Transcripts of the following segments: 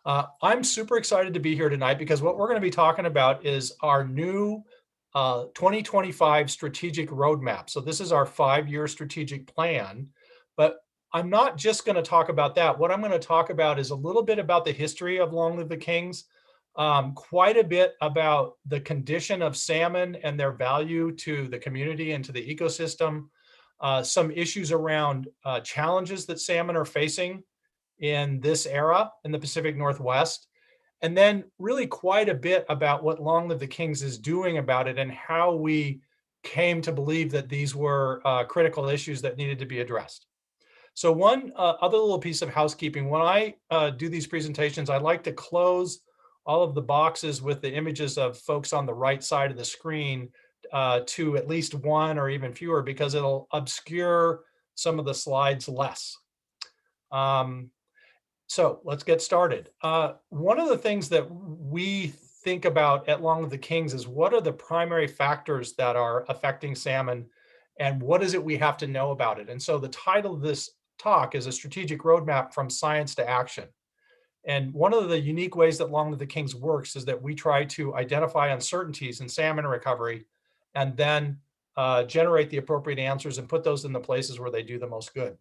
I'm super excited to be here tonight because what we're going to be talking about is our new 2025 strategic roadmap. So this is our 5-year strategic plan, but I'm not just going to talk about that. What I'm going to talk about is a little bit about the history of Long Live the Kings, quite a bit about the condition of salmon and their value to the community and to the ecosystem, some issues around challenges that salmon are facing in this era in the Pacific Northwest, and then really quite a bit about what Long Live the Kings is doing about it and how we came to believe that these were critical issues that needed to be addressed. So one other little piece of housekeeping, when I do these presentations, I like to close all of the boxes with the images of folks on the right side of the screen to at least one or even fewer, because it'll obscure some of the slides less. So let's get started. One of the things that we think about at Long Live the Kings is what are the primary factors that are affecting salmon and what is it we have to know about it? And so the title of this talk is a strategic roadmap from science to action. And one of the unique ways that Long Live the Kings works is that we try to identify uncertainties in salmon recovery and then generate the appropriate answers and put those in the places where they do the most good.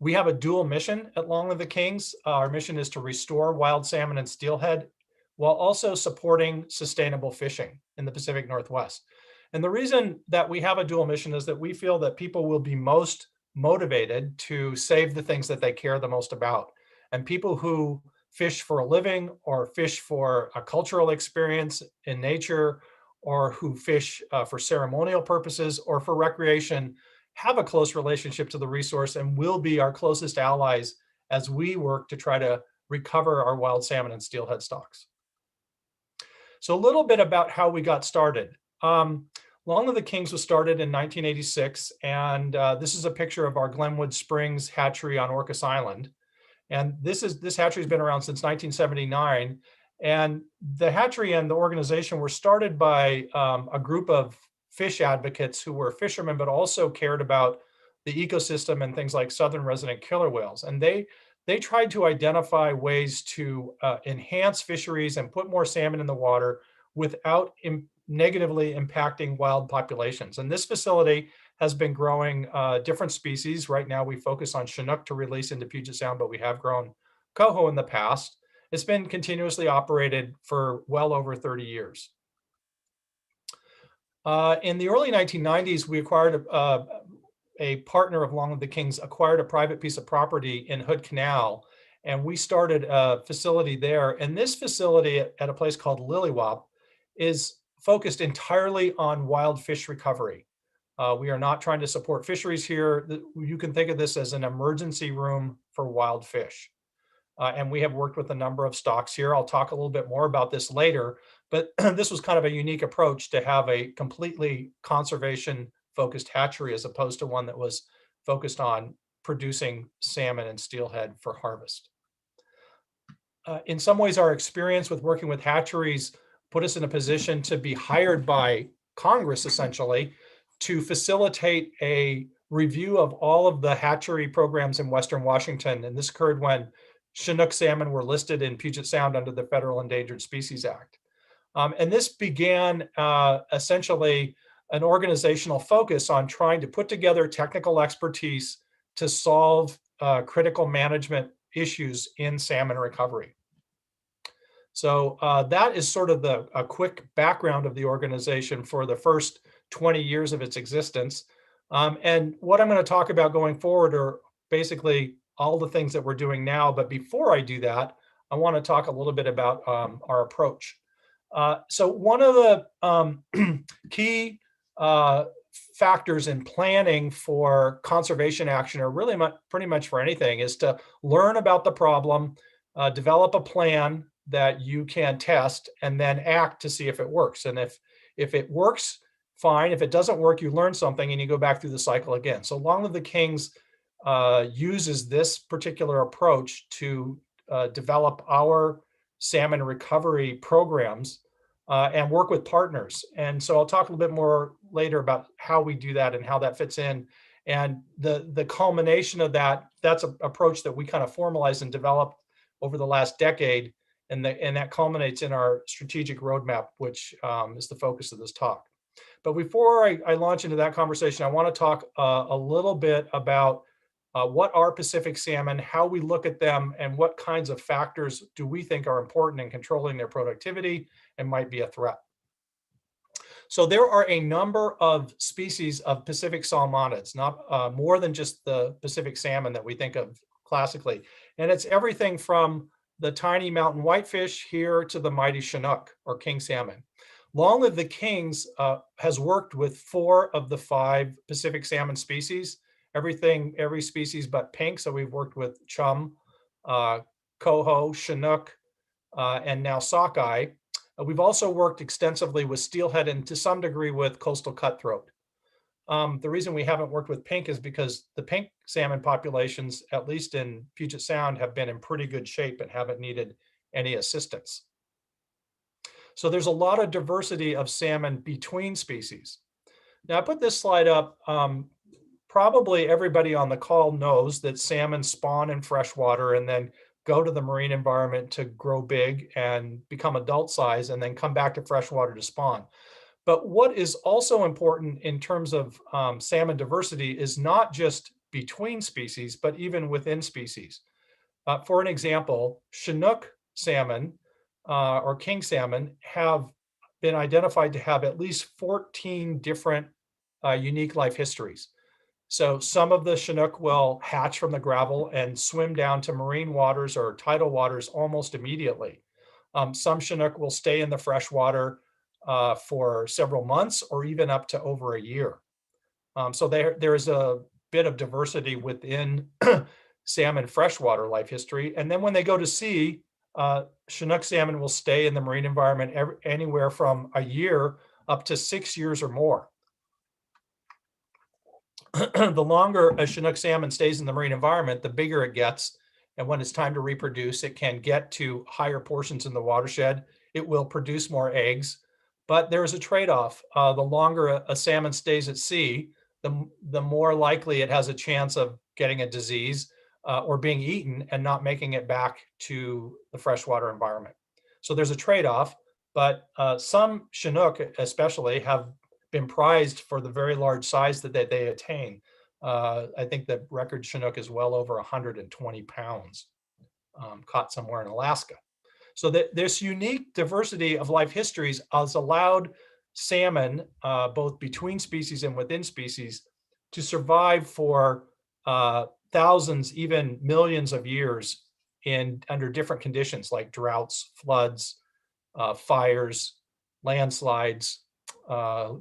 We have a dual mission at Long Live the Kings. Our mission is to restore wild salmon and steelhead while also supporting sustainable fishing in the Pacific Northwest. And the reason that we have a dual mission is that we feel that people will be most motivated to save the things that they care the most about. And people who fish for a living or fish for a cultural experience in nature or who fish for ceremonial purposes or for recreation have a close relationship to the resource and will be our closest allies as we work to try to recover our wild salmon and steelhead stocks. So a little bit about how we got started. Long Live the Kings was started in 1986, and this is a picture of our Glenwood Springs hatchery on Orcas Island. And this hatchery has been around since 1979. And the hatchery and the organization were started by a group of fish advocates who were fishermen, but also cared about the ecosystem and things like southern resident killer whales. And they tried to identify ways to enhance fisheries and put more salmon in the water without negatively impacting wild populations. And this facility has been growing different species. Right now, we focus on Chinook to release into Puget Sound, but we have grown Coho in the past. It's been continuously operated for well over 30 years. In the early 1990s, we acquired a partner of Long Live the Kings acquired a private piece of property in Hood Canal, and we started a facility there. And this facility at a place called Lilywop is focused entirely on wild fish recovery. We are not trying to support fisheries here. You can think of this as an emergency room for wild fish. And we have worked with a number of stocks here. I'll talk a little bit more about this later, but this was kind of a unique approach to have a completely conservation-focused hatchery as opposed to one that was focused on producing salmon and steelhead for harvest. In some ways, our experience with working with hatcheries put us in a position to be hired by Congress, essentially, to facilitate a review of all of the hatchery programs in Western Washington. And this occurred when Chinook salmon were listed in Puget Sound under the Federal Endangered Species Act. And this began essentially an organizational focus on trying to put together technical expertise to solve critical management issues in salmon recovery. So that is sort of a quick background of the organization for the first 20 years of its existence. And what I'm going to talk about going forward are basically all the things that we're doing now. But before I do that, I want to talk a little bit about our approach. So one of the key factors in planning for conservation action, or really pretty much for anything, is to learn about the problem, develop a plan that you can test, and then act to see if it works. And if it works, fine. If it doesn't work, you learn something and you go back through the cycle again. So Long Live the Kings uses this particular approach to develop our salmon recovery programs and work with partners. And so I'll talk a little bit more later about how we do that and how that fits in. And the culmination of that's an approach that we kind of formalized and developed over the last decade, and that culminates in our strategic roadmap, which is the focus of this talk. But before I launch into that conversation, I want to talk a little bit about what are Pacific salmon, how we look at them, and what kinds of factors do we think are important in controlling their productivity and might be a threat. So there are a number of species of Pacific salmonids, not more than just the Pacific salmon that we think of classically. And it's everything from the tiny mountain whitefish here to the mighty Chinook or king salmon. Long Live the Kings has worked with 4 of the 5 Pacific salmon species, every species but pink. So we've worked with Chum, Coho, Chinook, and now sockeye. We've also worked extensively with steelhead and to some degree with coastal cutthroat. The reason we haven't worked with pink is because the pink salmon populations, at least in Puget Sound, have been in pretty good shape and haven't needed any assistance. So there's a lot of diversity of salmon between species. Now I put this slide up. Probably everybody on the call knows that salmon spawn in freshwater and then go to the marine environment to grow big and become adult size and then come back to freshwater to spawn. But what is also important in terms of salmon diversity is not just between species, but even within species. For an example, Chinook salmon or king salmon have been identified to have at least 14 different unique life histories. So some of the Chinook will hatch from the gravel and swim down to marine waters or tidal waters almost immediately. Some Chinook will stay in the freshwater for several months or even up to over a year. So there is a bit of diversity within salmon freshwater life history. And then when they go to sea, Chinook salmon will stay in the marine environment anywhere from a year up to 6 years or more. The longer a Chinook salmon stays in the marine environment, the bigger it gets. And when it's time to reproduce, it can get to higher portions in the watershed. It will produce more eggs, but there's a trade-off. The longer a salmon stays at sea, the more likely it has a chance of getting a disease or being eaten and not making it back to the freshwater environment. So there's a trade-off, but some Chinook especially have been prized for the very large size that they attain. I think the record Chinook is well over 120 pounds, caught somewhere in Alaska. So this unique diversity of life histories has allowed salmon, both between species and within species, to survive for thousands, even millions of years under different conditions like droughts, floods, fires, landslides,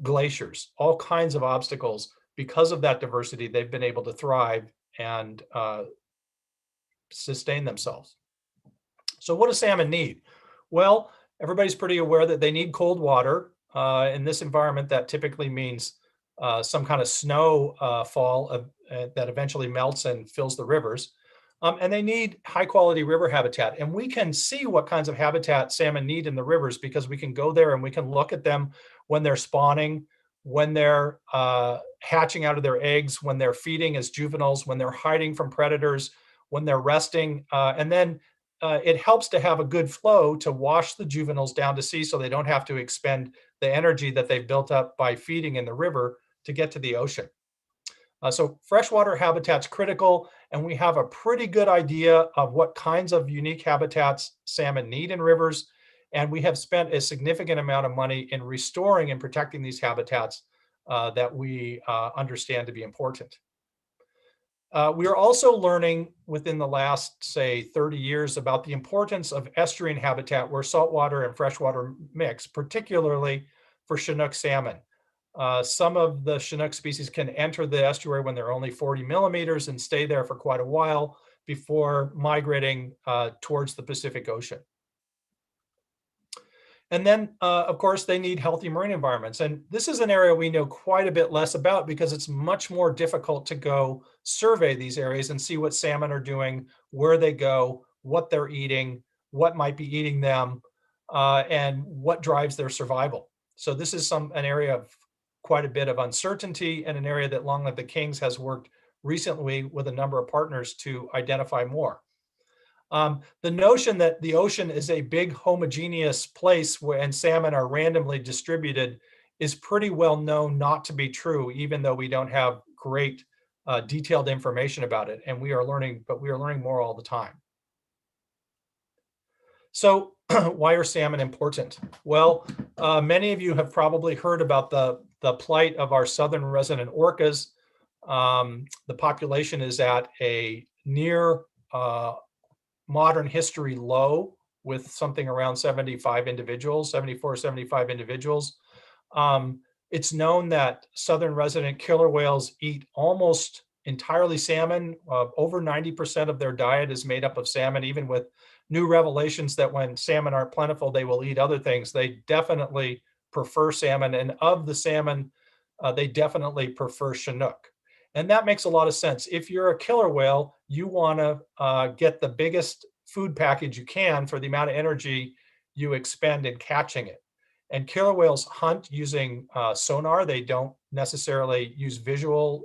glaciers, all kinds of obstacles. Because of that diversity, they've been able to thrive and sustain themselves. So what do salmon need? Well, everybody's pretty aware that they need cold water. In this environment, that typically means some kind of snow fall that eventually melts and fills the rivers. And they need high quality river habitat. And we can see what kinds of habitat salmon need in the rivers because we can go there and we can look at them when they're spawning, when they're hatching out of their eggs, when they're feeding as juveniles, when they're hiding from predators, when they're resting. And then it helps to have a good flow to wash the juveniles down to sea so they don't have to expend the energy that they've built up by feeding in the river to get to the ocean. So freshwater habitat's critical, and we have a pretty good idea of what kinds of unique habitats salmon need in rivers. And we have spent a significant amount of money in restoring and protecting these habitats that we understand to be important. We are also learning within the last, say, 30 years about the importance of estuarine habitat where saltwater and freshwater mix, particularly for Chinook salmon. Some of the Chinook species can enter the estuary when they're only 40 millimeters and stay there for quite a while before migrating towards the Pacific Ocean. And then, of course, they need healthy marine environments. And this is an area we know quite a bit less about because it's much more difficult to go survey these areas and see what salmon are doing, where they go, what they're eating, what might be eating them, and what drives their survival. So this is an area of quite a bit of uncertainty and an area that Long Live the Kings has worked recently with a number of partners to identify more. The notion that the ocean is a big homogeneous place and salmon are randomly distributed is pretty well known not to be true, even though we don't have great detailed information about it. And we are learning more all the time. So why are salmon important? Well, many of you have probably heard about the plight of our southern resident orcas. The population is at a near modern history low, with something around 75 individuals, 74, 75 individuals. It's known that southern resident killer whales eat almost entirely salmon. Over 90% of their diet is made up of salmon, even with new revelations that when salmon aren't plentiful, they will eat other things. They definitely prefer salmon, and of the salmon, they definitely prefer Chinook. And that makes a lot of sense. If you're a killer whale, you want to get the biggest food package you can for the amount of energy you expend in catching it. And killer whales hunt using sonar. They don't necessarily use visual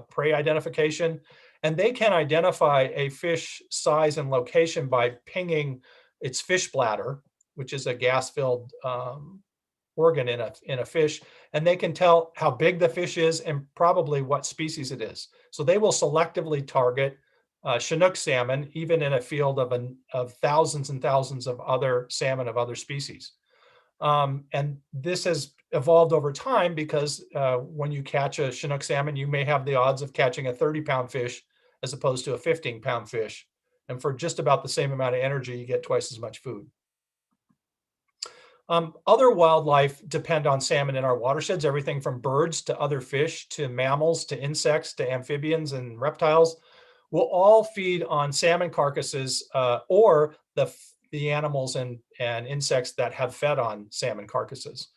prey identification. And they can identify a fish size and location by pinging its fish bladder, which is a gas-filled organ in a fish, and they can tell how big the fish is and probably what species it is. So they will selectively target Chinook salmon, even in a field of thousands and thousands of other salmon of other species. And this has evolved over time because when you catch a Chinook salmon, you may have the odds of catching a 30-pound fish as opposed to a 15-pound fish. And for just about the same amount of energy, you get twice as much food. Other wildlife depend on salmon in our watersheds, everything from birds to other fish to mammals to insects to amphibians and reptiles will all feed on salmon carcasses or the animals and insects that have fed on salmon carcasses.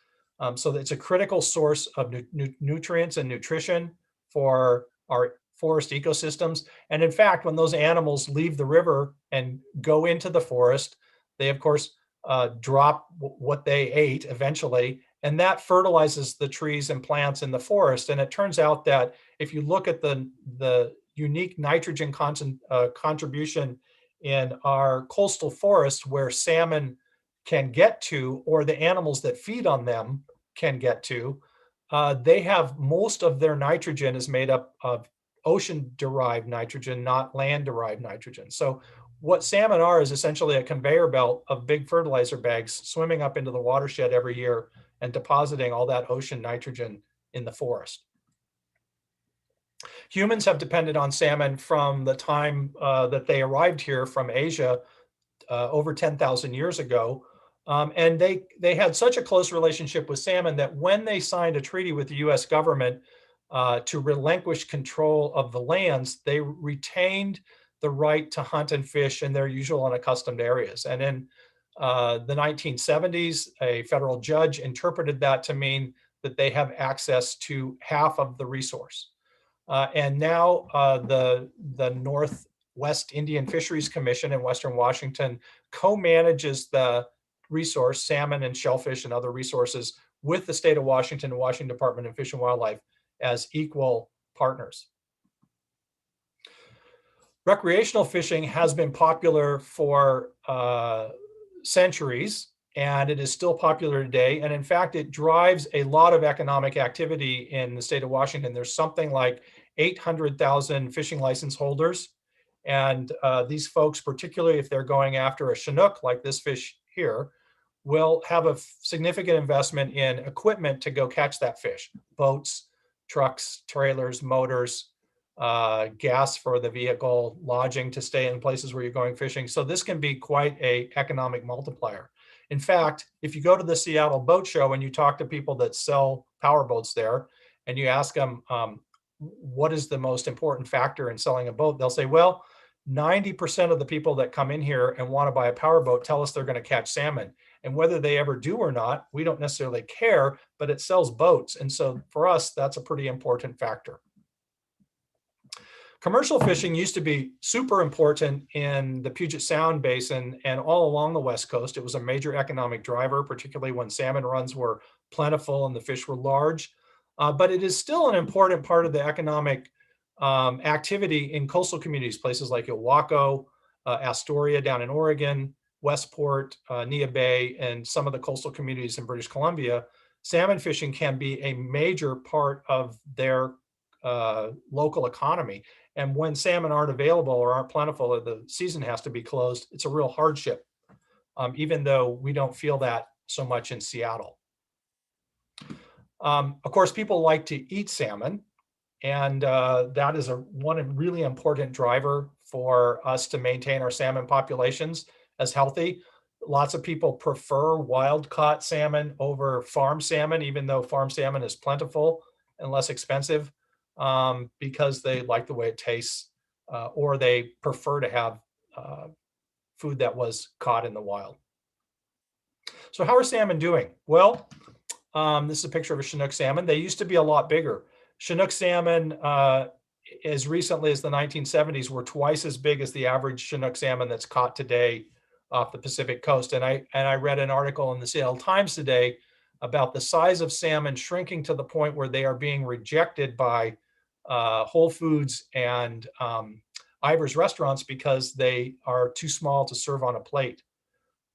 So it's a critical source of nutrients and nutrition for our forest ecosystems. And in fact, when those animals leave the river and go into the forest, they, of course, drop what they ate eventually, and that fertilizes the trees and plants in the forest. And it turns out that if you look at the unique nitrogen contribution in our coastal forests where salmon can get to, or the animals that feed on them can get to, they have most of their nitrogen is made up of ocean-derived nitrogen, not land-derived nitrogen. So what salmon are is essentially a conveyor belt of big fertilizer bags swimming up into the watershed every year and depositing all that ocean nitrogen in the forest. Humans have depended on salmon from the time that they arrived here from Asia over 10,000 years ago. And they had such a close relationship with salmon that when they signed a treaty with the US government to relinquish control of the lands, they retained the right to hunt and fish in their usual and accustomed areas. And in the 1970s, a federal judge interpreted that to mean that they have access to half of the resource. And now the Northwest Indian Fisheries Commission in Western Washington co-manages the resource, salmon and shellfish and other resources, with the state of Washington and Washington Department of Fish and Wildlife as equal partners. Recreational fishing has been popular for centuries, and it is still popular today. And in fact, it drives a lot of economic activity in the state of Washington. There's something like 800,000 fishing license holders. And these folks, particularly if they're going after a Chinook like this fish here, will have a significant investment in equipment to go catch that fish: boats, trucks, trailers, motors, gas for the vehicle, lodging to stay in places where you're going fishing. So this can be quite an economic multiplier. In fact, if you go to the Seattle Boat Show and you talk to people that sell power boats there, and you ask them, what is the most important factor in selling a boat? They'll say, well, 90% of the people that come in here and want to buy a power boat tell us they're going to catch salmon. And whether they ever do or not, we don't necessarily care, but it sells boats. And so for us, that's a pretty important factor. Commercial fishing used to be super important in the Puget Sound Basin and all along the West Coast. It was a major economic driver, particularly when salmon runs were plentiful and the fish were large. But it is still an important part of the economic activity in coastal communities, places like Ilwaco Astoria down in Oregon, Westport, Nia Bay, and some of the coastal communities in British Columbia, salmon fishing can be a major part of their local economy. And when salmon aren't available or aren't plentiful, or the season has to be closed, it's a real hardship, even though we don't feel that so much in Seattle. Of course, people like to eat salmon, and that is one really important driver for us to maintain our salmon populations as healthy. Lots of people prefer wild-caught salmon over farm salmon, even though farm salmon is plentiful and less expensive, because they like the way it tastes, or they prefer to have food that was caught in the wild. So how are salmon doing? Well, this is a picture of a Chinook salmon. They used to be a lot bigger. Chinook salmon, as recently as the 1970s, were twice as big as the average Chinook salmon that's caught today off the Pacific coast. And I read an article in the Seattle Times today about the size of salmon shrinking to the point where they are being rejected by Whole Foods and Ivar's restaurants because they are too small to serve on a plate.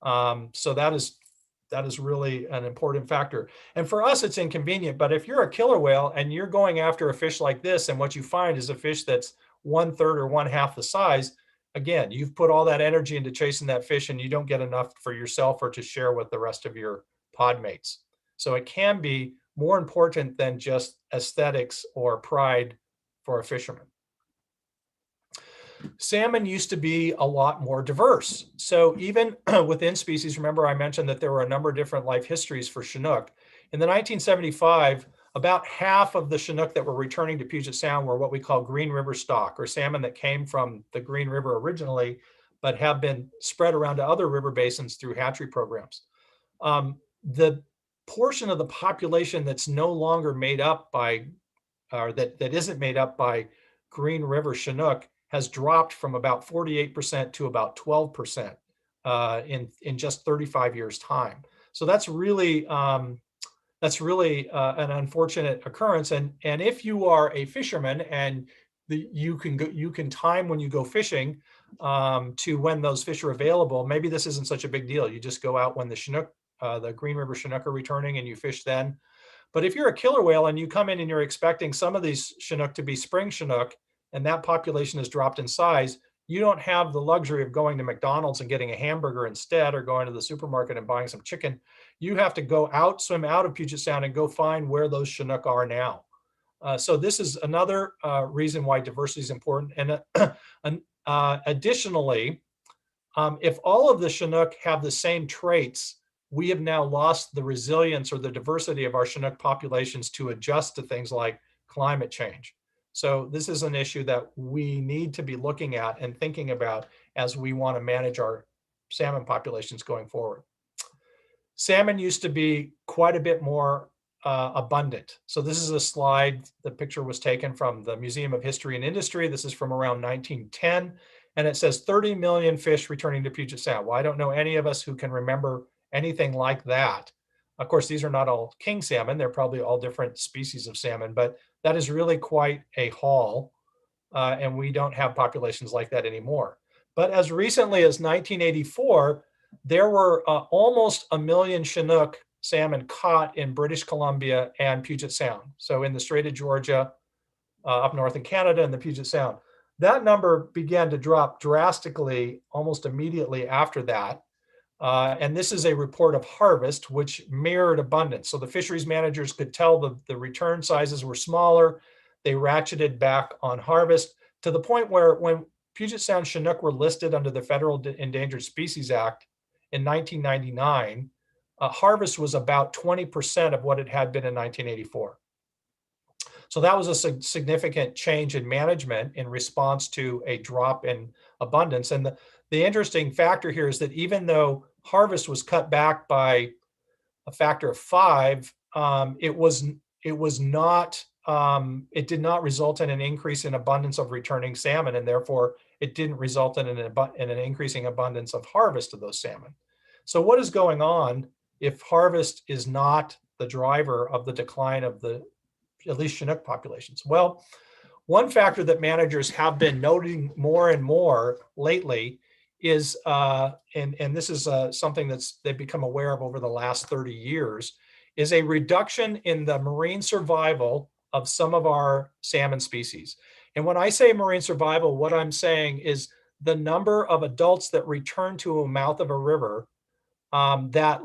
So that is really an important factor. And for us, it's inconvenient. But if you're a killer whale and you're going after a fish like this, and what you find is a fish that's 1/3 or 1/2 the size, again, you've put all that energy into chasing that fish and you don't get enough for yourself or to share with the rest of your pod mates. So it can be more important than just aesthetics or pride for a fisherman. Salmon used to be a lot more diverse. So even within species, remember I mentioned that there were a number of different life histories for Chinook. In the 1975, about half of the Chinook that were returning to Puget Sound were what we call Green River stock, or salmon that came from the Green River originally, but have been spread around to other river basins through hatchery programs. The portion of the population that's no longer made up by, or that isn't made up by Green River Chinook has dropped from about 48% to about 12% in just 35 years' time. So that's really an unfortunate occurrence. And if you are a fisherman and you can time when you go fishing to when those fish are available, maybe this isn't such a big deal. You just go out when the Chinook, the Green River Chinook are returning, and you fish then. But if you're a killer whale and you come in and you're expecting some of these Chinook to be spring Chinook, and that population has dropped in size, you don't have the luxury of going to McDonald's and getting a hamburger instead, or going to the supermarket and buying some chicken. You have to go out, swim out of Puget Sound and go find where those Chinook are now. So this is another reason why diversity is important. And additionally, if all of the Chinook have the same traits, we have now lost the resilience or the diversity of our Chinook populations to adjust to things like climate change. So this is an issue that we need to be looking at and thinking about as we want to manage our salmon populations going forward. Salmon used to be quite a bit more abundant. So this is a slide, the picture was taken from the Museum of History and Industry. This is from around 1910, and it says 30 million fish returning to Puget Sound. Well, I don't know any of us who can remember anything like that. Of course, these are not all king salmon. They're probably all different species of salmon, but that is really quite a haul, and we don't have populations like that anymore. But as recently as 1984, there were almost 1 million Chinook salmon caught in British Columbia and Puget Sound. So in the Strait of Georgia, up north in Canada, and the Puget Sound. That number began to drop drastically almost immediately after that. And this is a report of harvest, which mirrored abundance. So the fisheries managers could tell the return sizes were smaller. They ratcheted back on harvest to the point where when Puget Sound Chinook were listed under the Federal Endangered Species Act in 1999, harvest was about 20% of what it had been in 1984. So that was a significant change in management in response to a drop in abundance. And the interesting factor here is that even though harvest was cut back by a factor of 5, it did not result in an increase in abundance of returning salmon, and therefore it didn't result in an increasing abundance of harvest of those salmon. So what is going on if harvest is not the driver of the decline of the at least Chinook populations? Well, one factor that managers have been noting more and more lately is, and this is something they've become aware of over the last 30 years, is a reduction in the marine survival of some of our salmon species. And when I say marine survival, what I'm saying is the number of adults that return to a mouth of a river that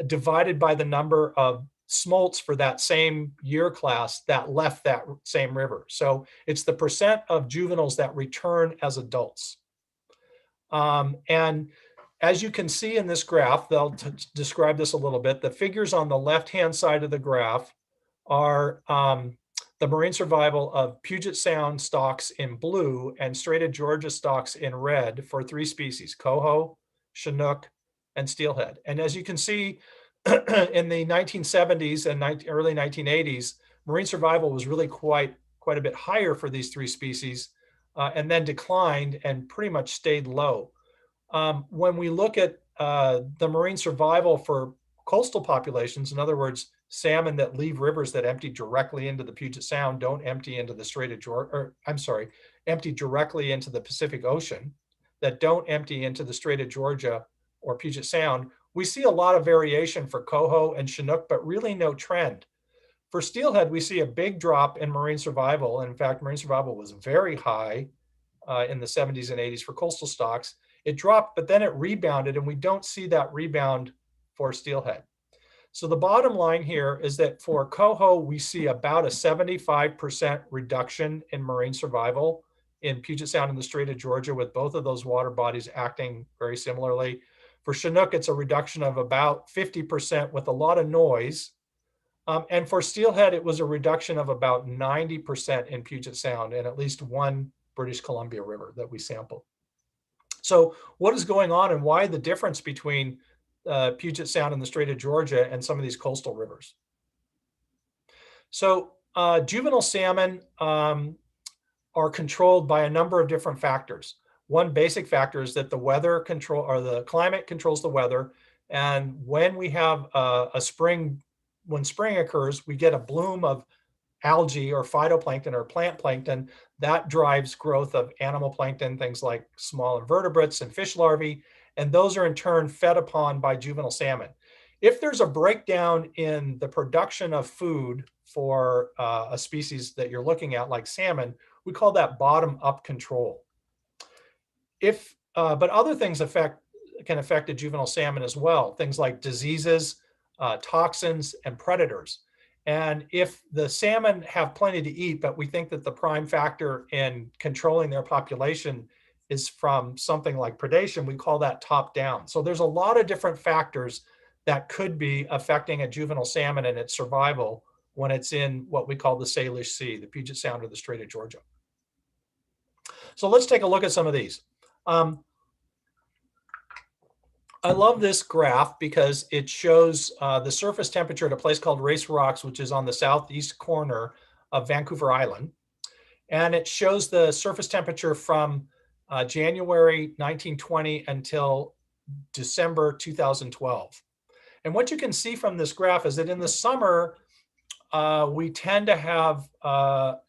divided by the number of smolts for that same year class that left that same river. So it's the percent of juveniles that return as adults. And as you can see in this graph, they'll describe this a little bit. The figures on the left-hand side of the graph are the marine survival of Puget Sound stocks in blue and Strait of Georgia stocks in red for 3 species, Coho, Chinook, and Steelhead. And as you can see, in the 1970s and early 1980s, marine survival was really quite a bit higher for these 3 species, and then declined and pretty much stayed low. When we look at the marine survival for coastal populations, in other words, salmon that leave rivers that empty directly into the Puget Sound, don't empty into the Strait of Georgia, or I'm sorry, empty directly into the Pacific Ocean, that don't empty into the Strait of Georgia or Puget Sound, we see a lot of variation for Coho and Chinook, but really no trend. For Steelhead, we see a big drop in marine survival. In fact, marine survival was very high in the 70s and 80s for coastal stocks. It dropped, but then it rebounded, and we don't see that rebound for Steelhead. So the bottom line here is that for Coho, we see about a 75% reduction in marine survival in Puget Sound and the Strait of Georgia, with both of those water bodies acting very similarly. For Chinook, it's a reduction of about 50% with a lot of noise. And for Steelhead, it was a reduction of about 90% in Puget Sound and at least one British Columbia river that we sampled. So what is going on, and why the difference between Puget Sound and the Strait of Georgia and some of these coastal rivers? So juvenile salmon are controlled by a number of different factors. One basic factor is that the weather control, or the climate controls the weather. And when we have a spring, when spring occurs, we get a bloom of algae or phytoplankton or plant plankton that drives growth of animal plankton, things like small invertebrates and fish larvae, and those are in turn fed upon by juvenile salmon. If there's a breakdown in the production of food for a species that you're looking at, like salmon, we call that bottom-up control. But other things can affect a juvenile salmon as well, things like diseases, toxins, and predators. And if the salmon have plenty to eat, but we think that the prime factor in controlling their population is from something like predation, we call that top down. So there's a lot of different factors that could be affecting a juvenile salmon and its survival when it's in what we call the Salish Sea, the Puget Sound or the Strait of Georgia. So let's take a look at some of these. I love this graph because it shows the surface temperature at a place called Race Rocks, which is on the southeast corner of Vancouver Island. And it shows the surface temperature from January 1920 until December 2012. And what you can see from this graph is that in the summer, we tend to have,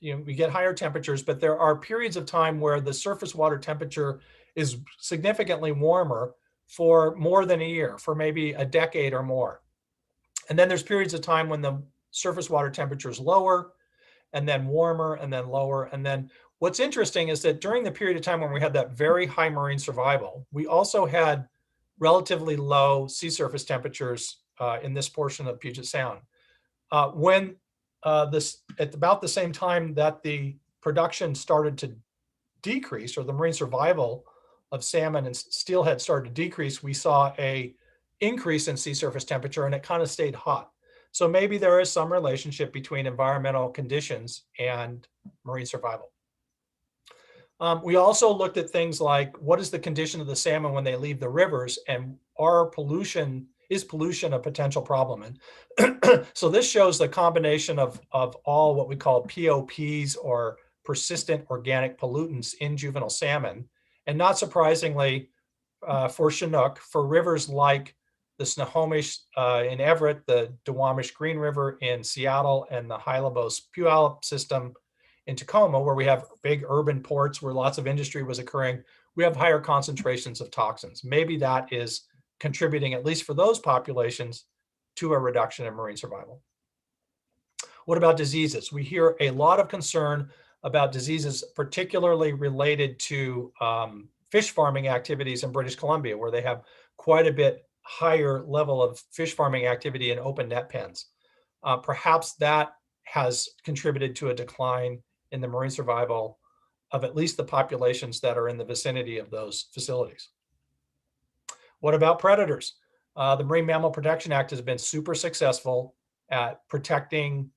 we get higher temperatures, but there are periods of time where the surface water temperature is significantly warmer for more than a year, for maybe a decade or more. And then there's periods of time when the surface water temperature is lower, and then warmer, and then lower. And then what's interesting is that during the period of time when we had that very high marine survival, we also had relatively low sea surface temperatures in this portion of Puget Sound. When at about the same time that the production started to decrease, or the marine survival of salmon and steelhead started to decrease, we saw a increase in sea surface temperature, and it kind of stayed hot. So maybe there is some relationship between environmental conditions and marine survival. We also looked at things like, what is the condition of the salmon when they leave the rivers, and is pollution a potential problem? And so this shows the combination of all what we call POPs, or persistent organic pollutants, in juvenile salmon. And not surprisingly, for Chinook, for rivers like the Snohomish in Everett, the Duwamish Green River in Seattle, and the Hylabos Puyallup system in Tacoma, where we have big urban ports where lots of industry was occurring, we have higher concentrations of toxins. Maybe that is contributing, at least for those populations, to a reduction in marine survival. What about diseases? We hear a lot of concern about diseases, particularly related to fish farming activities in British Columbia, where they have quite a bit higher level of fish farming activity in open net pens. Perhaps that has contributed to a decline in the marine survival of at least the populations that are in the vicinity of those facilities. What about predators? The Marine Mammal Protection Act has been super successful at protecting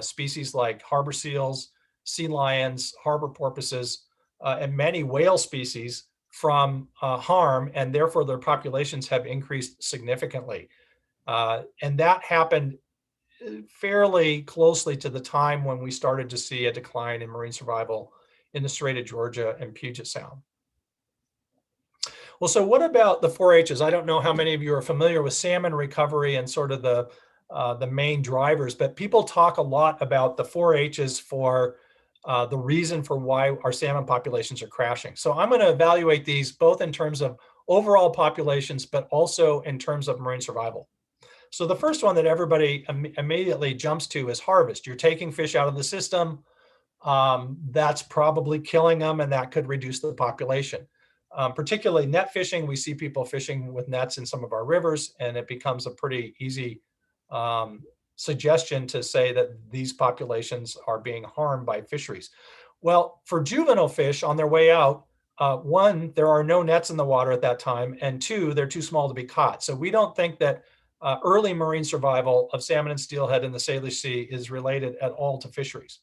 species like harbor seals, sea lions, harbor porpoises, and many whale species from harm, and therefore their populations have increased significantly. And that happened fairly closely to the time when we started to see a decline in marine survival in the Strait of Georgia and Puget Sound. Well, so what about the 4-H's? I don't know how many of you are familiar with salmon recovery and sort of the main drivers, but people talk a lot about the 4-H's for the reason for why our salmon populations are crashing. So I'm going to evaluate these both in terms of overall populations, but also in terms of marine survival. So the first one that everybody immediately jumps to is harvest. You're taking fish out of the system. That's probably killing them, and that could reduce the population. Particularly net fishing, we see people fishing with nets in some of our rivers, and it becomes a pretty easy suggestion to say that these populations are being harmed by fisheries. Well, for juvenile fish on their way out, one, there are no nets in the water at that time, and two, they're too small to be caught. So we don't think that early marine survival of salmon and steelhead in the Salish Sea is related at all to fisheries.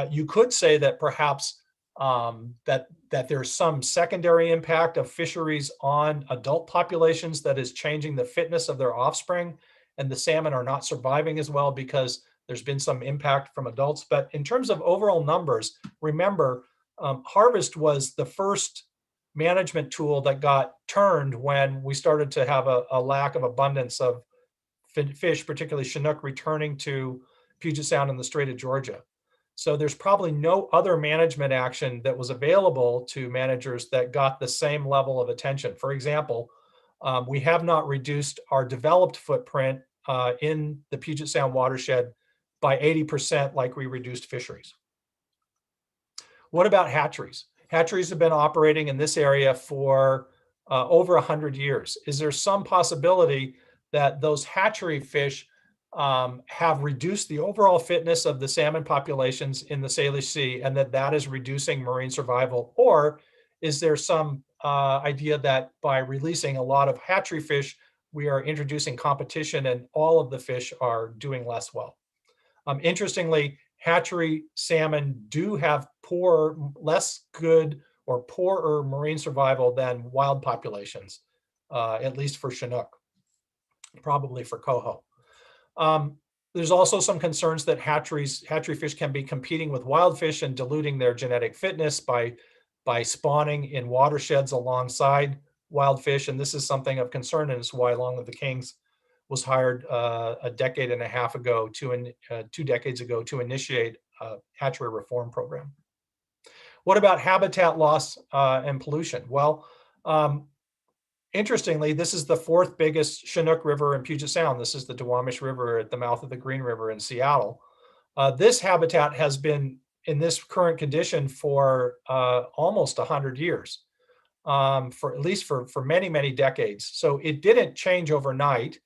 You could say that perhaps that there's some secondary impact of fisheries on adult populations that is changing the fitness of their offspring, and the salmon are not surviving as well because there's been some impact from adults. But in terms of overall numbers, remember, harvest was the first management tool that got turned when we started to have a lack of abundance of fish, particularly Chinook, returning to Puget Sound and the Strait of Georgia. So there's probably no other management action that was available to managers that got the same level of attention. For example, we have not reduced our developed footprint in the Puget Sound watershed by 80% like we reduced fisheries. What about hatcheries? Hatcheries have been operating in this area for over 100 years. Is there some possibility that those hatchery fish have reduced the overall fitness of the salmon populations in the Salish Sea, and that is reducing marine survival? Or is there some idea that by releasing a lot of hatchery fish, we are introducing competition and all of the fish are doing less well? Interestingly, hatchery salmon do have less good or poorer marine survival than wild populations, at least for Chinook, probably for Coho. There's also some concerns that hatchery fish can be competing with wild fish and diluting their genetic fitness by spawning in watersheds alongside wild fish. And this is something of concern, and it's why Long Live the Kings was hired a decade and a half ago 2 decades ago to initiate a hatchery reform program. What about habitat loss and pollution? Well, interestingly, this is the 4th biggest Chinook River in Puget Sound. This is the Duwamish River at the mouth of the Green River in Seattle. This habitat has been in this current condition for almost 100 years, for at least for many, many decades. So it didn't change overnight.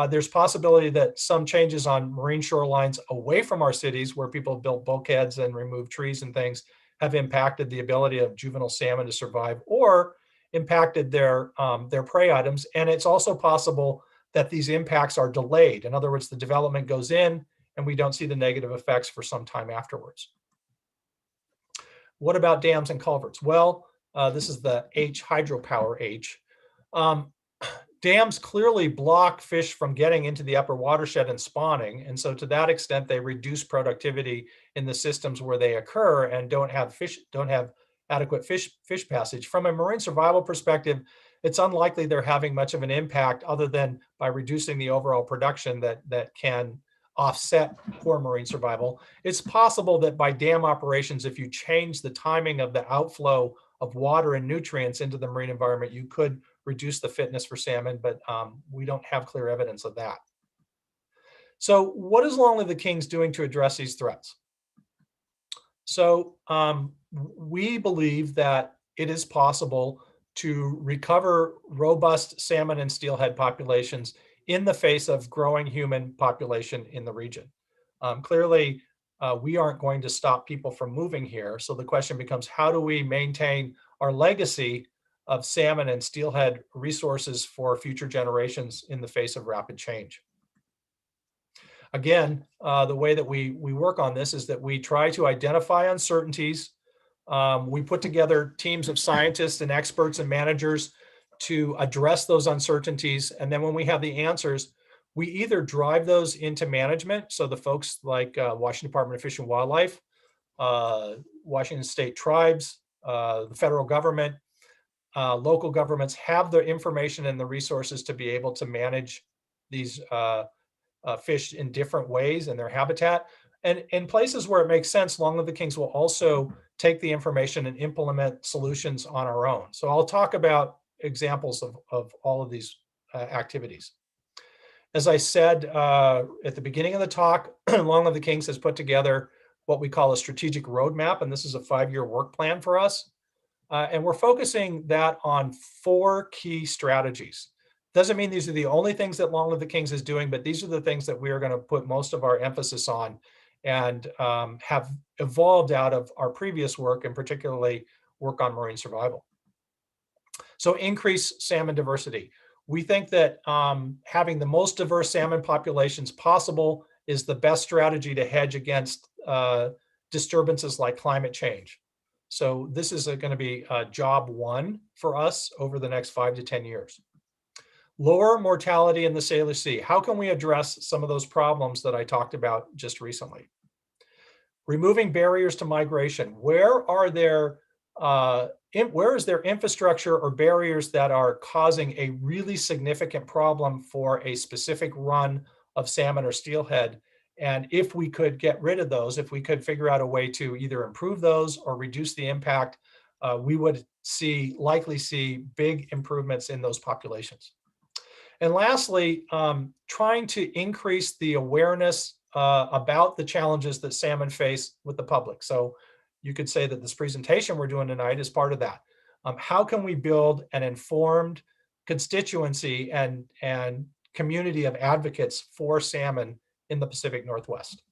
There's possibility that some changes on marine shorelines away from our cities, where people built bulkheads and removed trees and things, have impacted the ability of juvenile salmon to survive or impacted their prey items. And it's also possible that these impacts are delayed. In other words, the development goes in and we don't see the negative effects for some time afterwards. What about dams and culverts? Well, this is the H, hydropower H. Dams clearly block fish from getting into the upper watershed and spawning. And so to that extent, they reduce productivity in the systems where they occur and don't have adequate fish passage. From a marine survival perspective, it's unlikely they're having much of an impact other than by reducing the overall production that can offset poor marine survival. It's possible that by dam operations, if you change the timing of the outflow of water and nutrients into the marine environment, you could reduce the fitness for salmon, but we don't have clear evidence of that. So what is Long Live the Kings doing to address these threats? So we believe that it is possible to recover robust salmon and steelhead populations in the face of growing human population in the region. Clearly, we aren't going to stop people from moving here. So the question becomes, how do we maintain our legacy of salmon and steelhead resources for future generations in the face of rapid change? Again, the way that we work on this is that we try to identify uncertainties. We put together teams of scientists and experts and managers to address those uncertainties. And then when we have the answers, we either drive those into management. So the folks like Washington Department of Fish and Wildlife, Washington State tribes, the federal government, local governments have the information and the resources to be able to manage these fish in different ways in their habitat. And in places where it makes sense, Long Live the Kings will also take the information and implement solutions on our own. So I'll talk about examples of all of these activities. As I said at the beginning of the talk, Long Live the Kings has put together what we call a strategic roadmap, and this is a 5-year work plan for us. And we're focusing that on 4 key strategies. Doesn't mean these are the only things that Long Live the Kings is doing, but these are the things that we are going to put most of our emphasis on and have evolved out of our previous work, and particularly work on marine survival. So increase salmon diversity. We think that having the most diverse salmon populations possible is the best strategy to hedge against disturbances like climate change. So this is going to be job 1 for us over the next 5 to 10 years. Lower mortality in the Salish Sea. How can we address some of those problems that I talked about just recently? Removing barriers to migration. Where is there infrastructure or barriers that are causing a really significant problem for a specific run of salmon or steelhead? And if we could get rid of those, if we could figure out a way to either improve those or reduce the impact, we would likely see big improvements in those populations. And lastly, trying to increase the awareness about the challenges that salmon face with the public. So you could say that this presentation we're doing tonight is part of that. How can we build an informed constituency and community of advocates for salmon in the Pacific Northwest?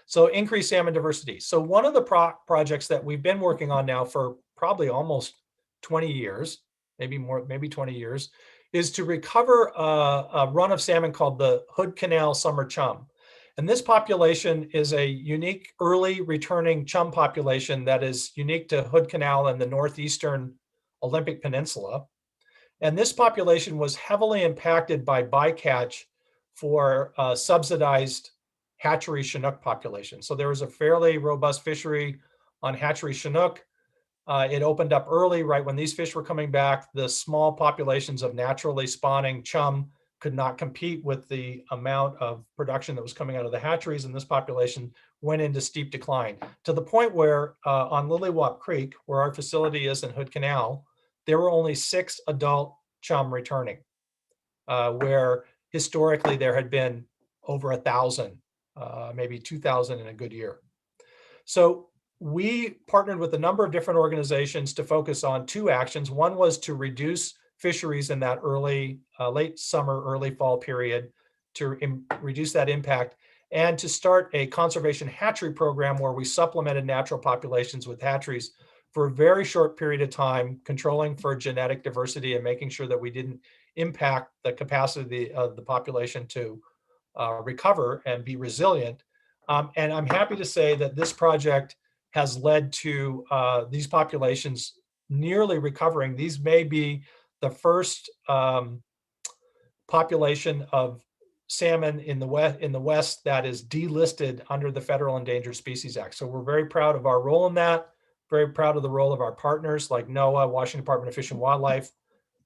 So increase salmon diversity. So one of the projects that we've been working on now for probably almost 20 years, maybe more, maybe 20 years, is to recover a run of salmon called the Hood Canal summer chum. And this population is a unique early returning chum population that is unique to Hood Canal and the northeastern Olympic Peninsula. And this population was heavily impacted by bycatch for subsidized hatchery Chinook population. So there was a fairly robust fishery on hatchery Chinook. It opened up early, right when these fish were coming back. The small populations of naturally spawning chum could not compete with the amount of production that was coming out of the hatcheries, and this population went into steep decline to the point where on Lilywop Creek, where our facility is in Hood Canal, there were only 6 adult chum returning, where historically there had been over 1,000, maybe 2,000 in a good year. So we partnered with a number of different organizations to focus on 2 actions. One was to reduce fisheries in that early, late summer, early fall period to reduce that impact, and to start a conservation hatchery program where we supplemented natural populations with hatcheries for a very short period of time, controlling for genetic diversity and making sure that we didn't impact the capacity of the population to recover and be resilient. And I'm happy to say that this project has led to these populations nearly recovering. These may be the first population of salmon in the West that is delisted under the Federal Endangered Species Act. So we're very proud of our role in that, very proud of the role of our partners like NOAA, Washington Department of Fish and Wildlife,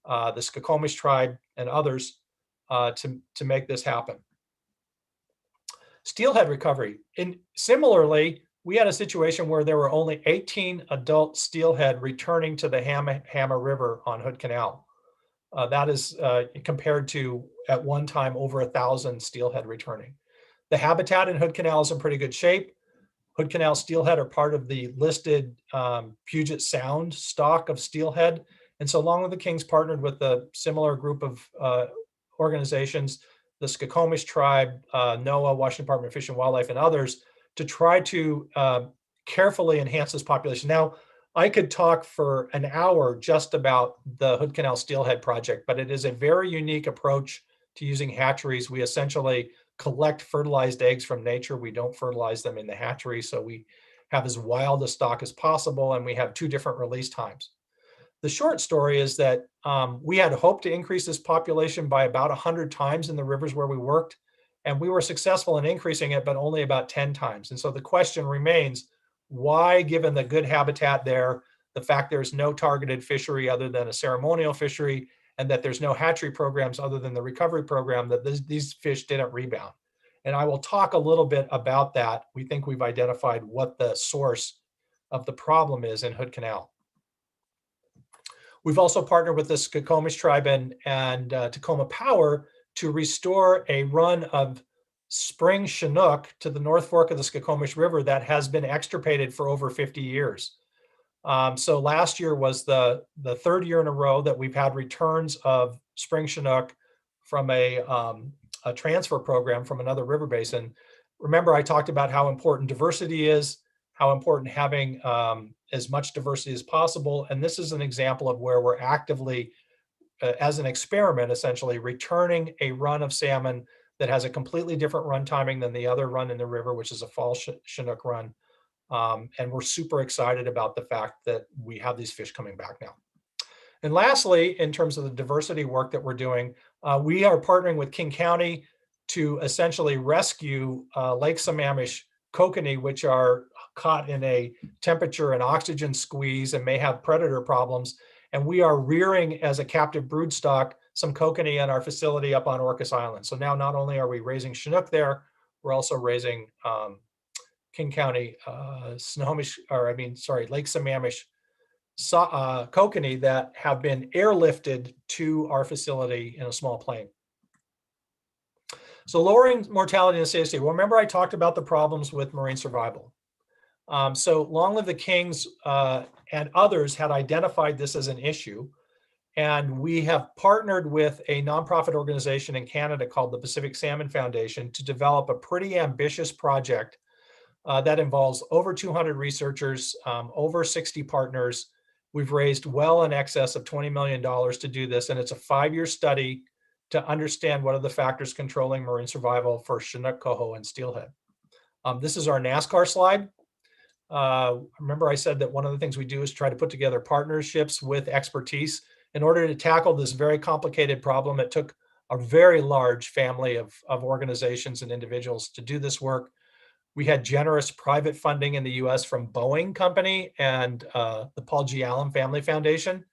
the Skokomish tribe, and others to make this happen. Steelhead recovery. And similarly, we had a situation where there were only 18 adult steelhead returning to the Hammer River on Hood Canal. That is compared to, at one time, over 1,000 steelhead returning. The habitat in Hood Canal is in pretty good shape. Hood Canal steelhead are part of the listed Puget Sound stock of steelhead. And so Long Live the Kings partnered with a similar group of organizations, the Skokomish tribe, NOAA, Washington Department of Fish and Wildlife, and others, to try to carefully enhance this population. Now, I could talk for an hour just about the Hood Canal Steelhead project, but it is a very unique approach to using hatcheries. We essentially collect fertilized eggs from nature. We don't fertilize them in the hatchery, so we have as wild a stock as possible, and we have 2 different release times. The short story is that we had hoped to increase this population by about 100 times in the rivers where we worked, and we were successful in increasing it, but only about 10 times. And so the question remains, why, given the good habitat there, the fact there's no targeted fishery other than a ceremonial fishery, and that there's no hatchery programs other than the recovery program, that these fish didn't rebound? And I will talk a little bit about that. We think we've identified what the source of the problem is in Hood Canal. We've also partnered with the Skokomish tribe and Tacoma Power to restore a run of spring Chinook to the North Fork of the Skokomish River that has been extirpated for over 50 years. So last year was the 3rd year in a row that we've had returns of spring Chinook from a transfer program from another river basin. Remember, I talked about how important diversity is, how important having as much diversity as possible. And this is an example of where we're actively, as an experiment, essentially returning a run of salmon that has a completely different run timing than the other run in the river, which is a fall Chinook run. And we're super excited about the fact that we have these fish coming back now. And lastly, in terms of the diversity work that we're doing, we are partnering with King County to essentially rescue Lake Sammamish kokanee, which are caught in a temperature and oxygen squeeze and may have predator problems. And we are rearing as a captive broodstock some kokanee in our facility up on Orcas Island. So now not only are we raising Chinook there, we're also raising King County Lake Sammamish kokanee that have been airlifted to our facility in a small plane. So lowering mortality in the state of state. Well, remember I talked about the problems with marine survival. So Long Live the Kings and others had identified this as an issue. And we have partnered with a nonprofit organization in Canada called the Pacific Salmon Foundation to develop a pretty ambitious project that involves over 200 researchers, over 60 partners. We've raised well in excess of $20 million to do this, and it's a 5-year study to understand what are the factors controlling marine survival for Chinook, Coho, and Steelhead. This is our NASCAR slide. Remember I said that one of the things we do is try to put together partnerships with expertise. In order to tackle this very complicated problem, it took a very large family of organizations and individuals to do this work. We had generous private funding in the US from Boeing Company and the Paul G. Allen Family Foundation.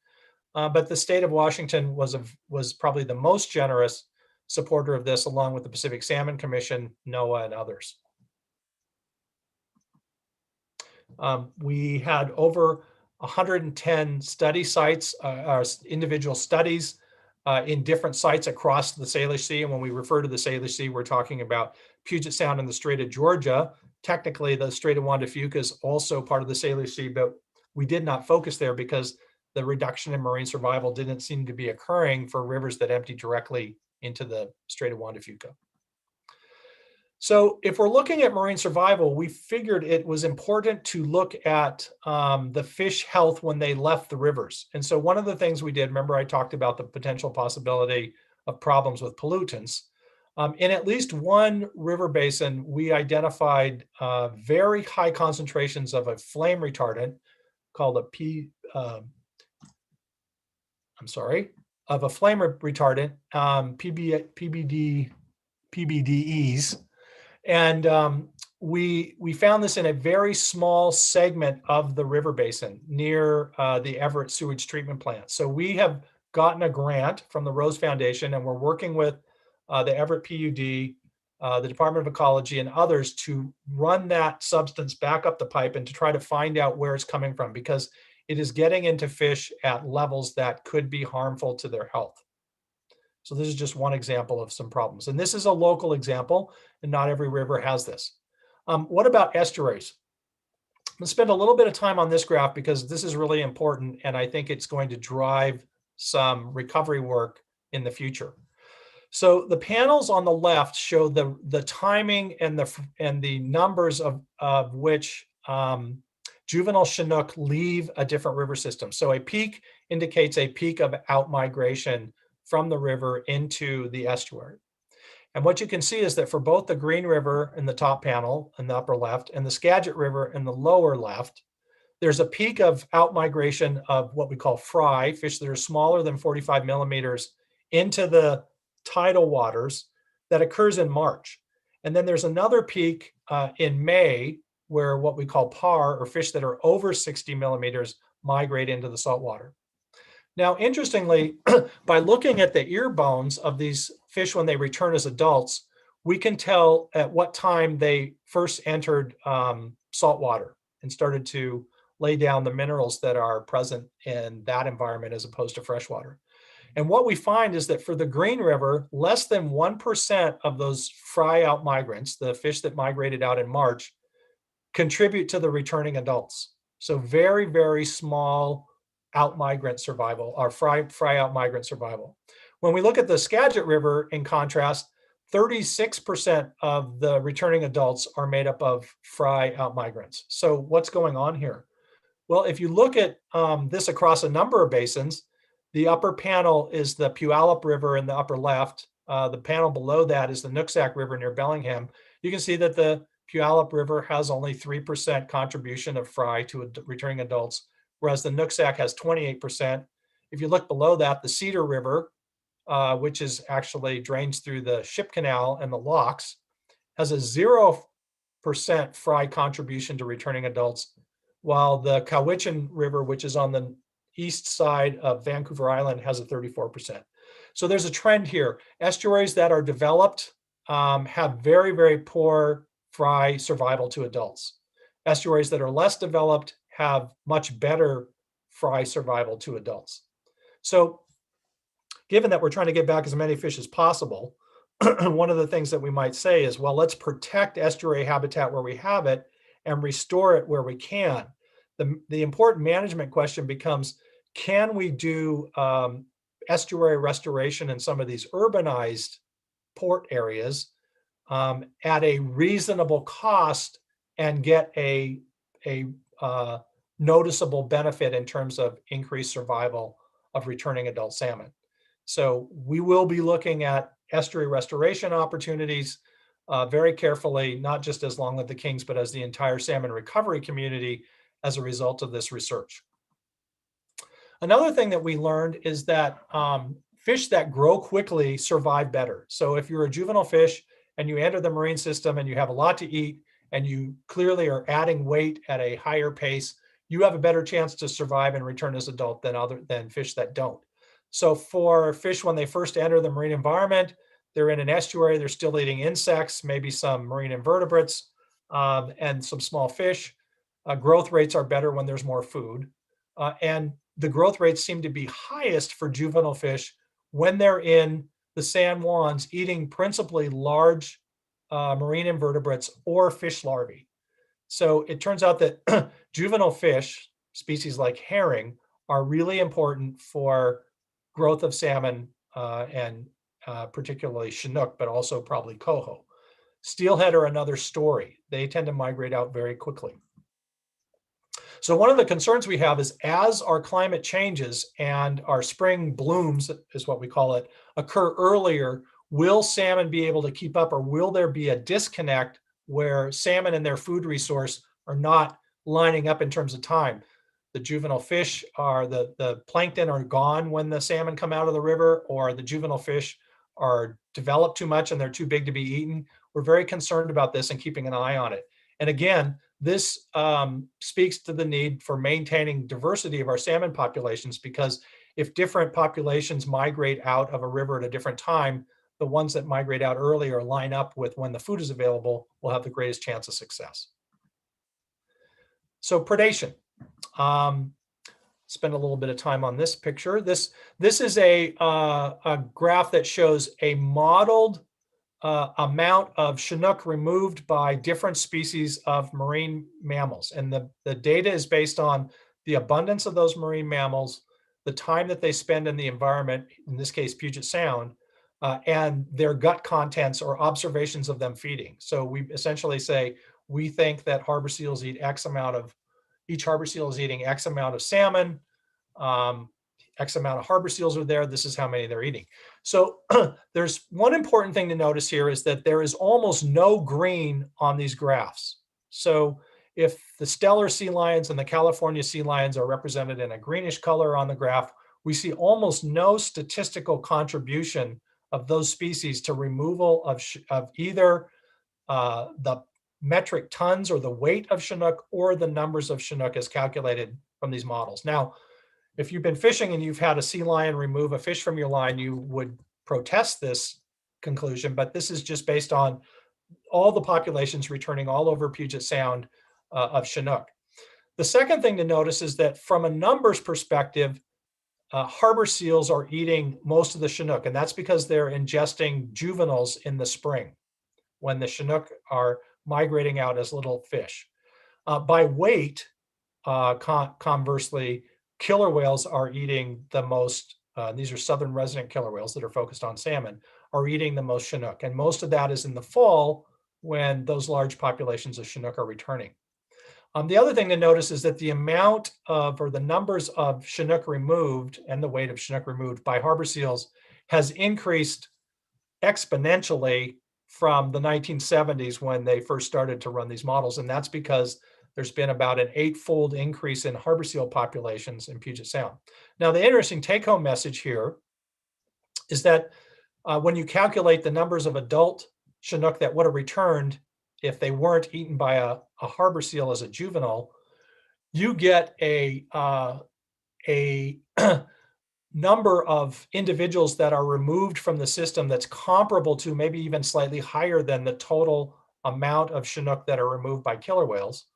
But the state of Washington was probably the most generous supporter of this, along with the Pacific Salmon Commission, NOAA, and others. We had over 110 study sites, individual studies in different sites across the Salish Sea. And when we refer to the Salish Sea, we're talking about Puget Sound and the Strait of Georgia. Technically, the Strait of Juan de Fuca is also part of the Salish Sea, but we did not focus there because the reduction in marine survival didn't seem to be occurring for rivers that empty directly into the Strait of Juan de Fuca. So if we're looking at marine survival, we figured it was important to look at the fish health when they left the rivers. And so one of the things we did, remember I talked about the potential possibility of problems with pollutants. In at least one river basin, we identified very high concentrations of a flame retardant called a PBDEs. And we found this in a very small segment of the river basin near the Everett sewage treatment plant. So we have gotten a grant from the Rose Foundation, and we're working with the Everett PUD the Department of Ecology, and others to run that substance back up the pipe and to try to find out where it's coming from, because it is getting into fish at levels that could be harmful to their health. So this is just one example of some problems. And this is a local example, and not every river has this. What about estuaries? I'm going to spend a little bit of time on this graph because this is really important, and I think it's going to drive some recovery work in the future. So the panels on the left show the timing and the numbers of which juvenile Chinook leave a different river system. So a peak indicates a peak of outmigration from the river into the estuary. And what you can see is that for both the Green River in the top panel in the upper left and the Skagit River in the lower left, there's a peak of outmigration of what we call fry, fish that are smaller than 45 millimeters, into the tidal waters that occurs in March. And then there's another peak in May, where what we call par, or fish that are over 60 millimeters, migrate into the saltwater. Now, interestingly, by looking at the ear bones of these fish when they return as adults, we can tell at what time they first entered saltwater and started to lay down the minerals that are present in that environment as opposed to freshwater. And what we find is that for the Green River, less than 1% of those fry out migrants, the fish that migrated out in March, contribute to the returning adults. So very, very small out-migrant survival, or fry out migrant survival. When we look at the Skagit River, in contrast, 36% of the returning adults are made up of fry out migrants. So what's going on here? Well, if you look at this across a number of basins, the upper panel is the Puyallup River in the upper left. The panel below that is the Nooksack River near Bellingham. You can see that the Puyallup River has only 3% contribution of fry to returning adults, whereas the Nooksack has 28%. If you look below that, the Cedar River, which is actually drains through the Ship Canal and the locks, has a 0% fry contribution to returning adults, while the Cowichan River, which is on the east side of Vancouver Island, has a 34%. So there's a trend here. Estuaries that are developed have very, very poor fry survival to adults. Estuaries that are less developed have much better fry survival to adults. So given that we're trying to get back as many fish as possible, one of the things that we might say is, well, let's protect estuary habitat where we have it and restore it where we can. The important management question becomes, can we do estuary restoration in some of these urbanized port areas at a reasonable cost and get a noticeable benefit in terms of increased survival of returning adult salmon? So we will be looking at estuary restoration opportunities very carefully, not just as Long Live the Kings, but as the entire salmon recovery community as a result of this research. Another thing that we learned is that fish that grow quickly survive better. So if you're a juvenile fish and you enter the marine system and you have a lot to eat and you clearly are adding weight at a higher pace, you have a better chance to survive and return as adult than fish that don't. So for fish, when they first enter the marine environment, they're in an estuary, they're still eating insects, maybe some marine invertebrates, and some small fish. Growth rates are better when there's more food. And the growth rates seem to be highest for juvenile fish when they're in the San Juans eating principally large marine invertebrates or fish larvae. So it turns out that juvenile fish, species like herring, are really important for growth of salmon and particularly Chinook, but also probably Coho. Steelhead are another story. They tend to migrate out very quickly. So one of the concerns we have is, as our climate changes and our spring blooms, is what we call it, occur earlier, will salmon be able to keep up, or will there be a disconnect where salmon and their food resource are not lining up in terms of time? The juvenile fish are, the plankton are gone when the salmon come out of the river, or the juvenile fish are developed too much and they're too big to be eaten. We're very concerned about this and keeping an eye on it. And again, this speaks to the need for maintaining diversity of our salmon populations, because if different populations migrate out of a river at a different time, the ones that migrate out earlier line up with when the food is available, will have the greatest chance of success. So predation. Spend a little bit of time on this picture. This is a graph that shows a modeled amount of Chinook removed by different species of marine mammals. And the data is based on the abundance of those marine mammals, the time that they spend in the environment, in this case, Puget Sound, and their gut contents or observations of them feeding. So we essentially say, we think that harbor seals eat X amount of, each harbor seal is eating X amount of salmon, X amount of harbor seals are there, this is how many they're eating. So there's one important thing to notice here is that there is almost no green on these graphs. So if the Steller sea lions and the California sea lions are represented in a greenish color on the graph, we see almost no statistical contribution of those species to removal of either the metric tons or the weight of Chinook or the numbers of Chinook as calculated from these models. Now, if you've been fishing and you've had a sea lion remove a fish from your line, you would protest this conclusion, but this is just based on all the populations returning all over Puget Sound of Chinook. The second thing to notice is that from a numbers perspective, harbor seals are eating most of the Chinook, and that's because they're ingesting juveniles in the spring when the Chinook are migrating out as little fish. By weight, conversely, killer whales are eating the most, these are southern resident killer whales that are focused on salmon, are eating the most Chinook. And most of that is in the fall when those large populations of Chinook are returning. The other thing to notice is that the amount of, or the numbers of Chinook removed and the weight of Chinook removed by harbor seals has increased exponentially from the 1970s when they first started to run these models. And that's because there's been about an 8-fold increase in harbor seal populations in Puget Sound. Now, the interesting take-home message here is that when you calculate the numbers of adult Chinook that would have returned if they weren't eaten by a harbor seal as a juvenile, you get a number of individuals that are removed from the system that's comparable to, maybe even slightly higher than, the total amount of Chinook that are removed by killer whales.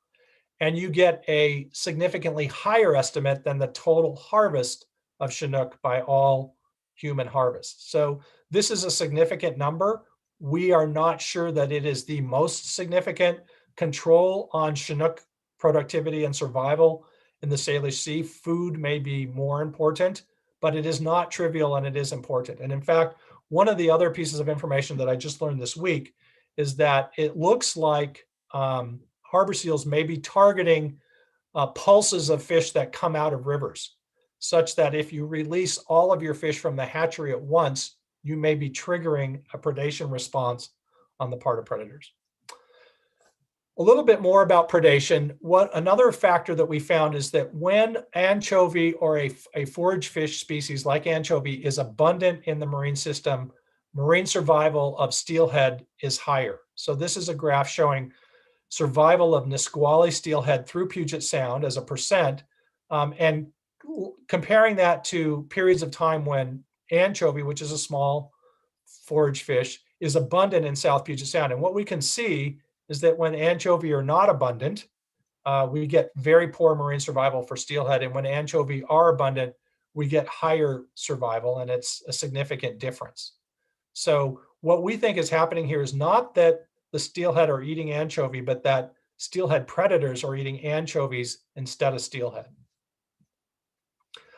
And you get a significantly higher estimate than the total harvest of Chinook by all human harvests. So this is a significant number. We are not sure that it is the most significant control on Chinook productivity and survival in the Salish Sea. Food may be more important, but it is not trivial and it is important. And in fact, one of the other pieces of information that I just learned this week is that it looks like harbor seals may be targeting pulses of fish that come out of rivers, such that if you release all of your fish from the hatchery at once, you may be triggering a predation response on the part of predators. A little bit more about predation. Another factor that we found is that when anchovy or a forage fish species like anchovy is abundant in the marine system, marine survival of steelhead is higher. So this is a graph showing survival of Nisqually steelhead through Puget Sound as a percent, and comparing that to periods of time when anchovy, which is a small forage fish, is abundant in South Puget Sound. And what we can see is that when anchovy are not abundant, we get very poor marine survival for steelhead. And when anchovy are abundant, we get higher survival, and it's a significant difference. So what we think is happening here is not that the steelhead are eating anchovy, but that steelhead predators are eating anchovies instead of steelhead.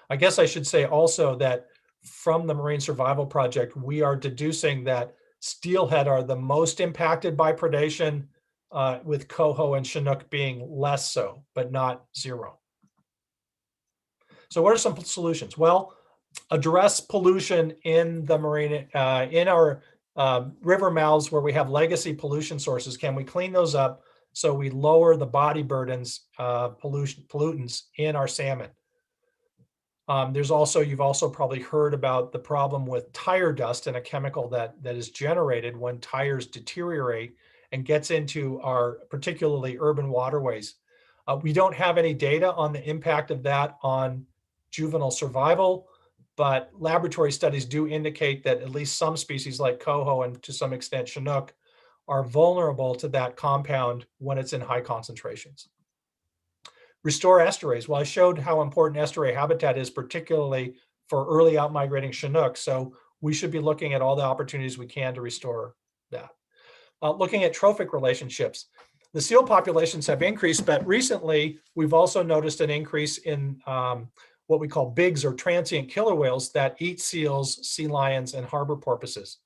I guess I should say also that from the Marine Survival Project, we are deducing that steelhead are the most impacted by predation, with coho and Chinook being less so, but not zero. So what are some solutions? Well, address pollution in the marine, in our river mouths where we have legacy pollution sources. Can we clean those up so we lower the body burdens of pollutants in our salmon? There's also, you've also probably heard about the problem with tire dust, and a chemical that is generated when tires deteriorate and gets into our particularly urban waterways. We don't have any data on the impact of that on juvenile survival. but laboratory studies do indicate that at least some species like Coho and to some extent Chinook are vulnerable to that compound when it's in high concentrations. Restore estuaries. Well, I showed how important estuary habitat is, particularly for early outmigrating Chinook. So we should be looking at all the opportunities we can to restore that. Looking at trophic relationships. The seal populations have increased, but recently we've also noticed an increase in what we call bigs or transient killer whales that eat seals, sea lions, and harbor porpoises.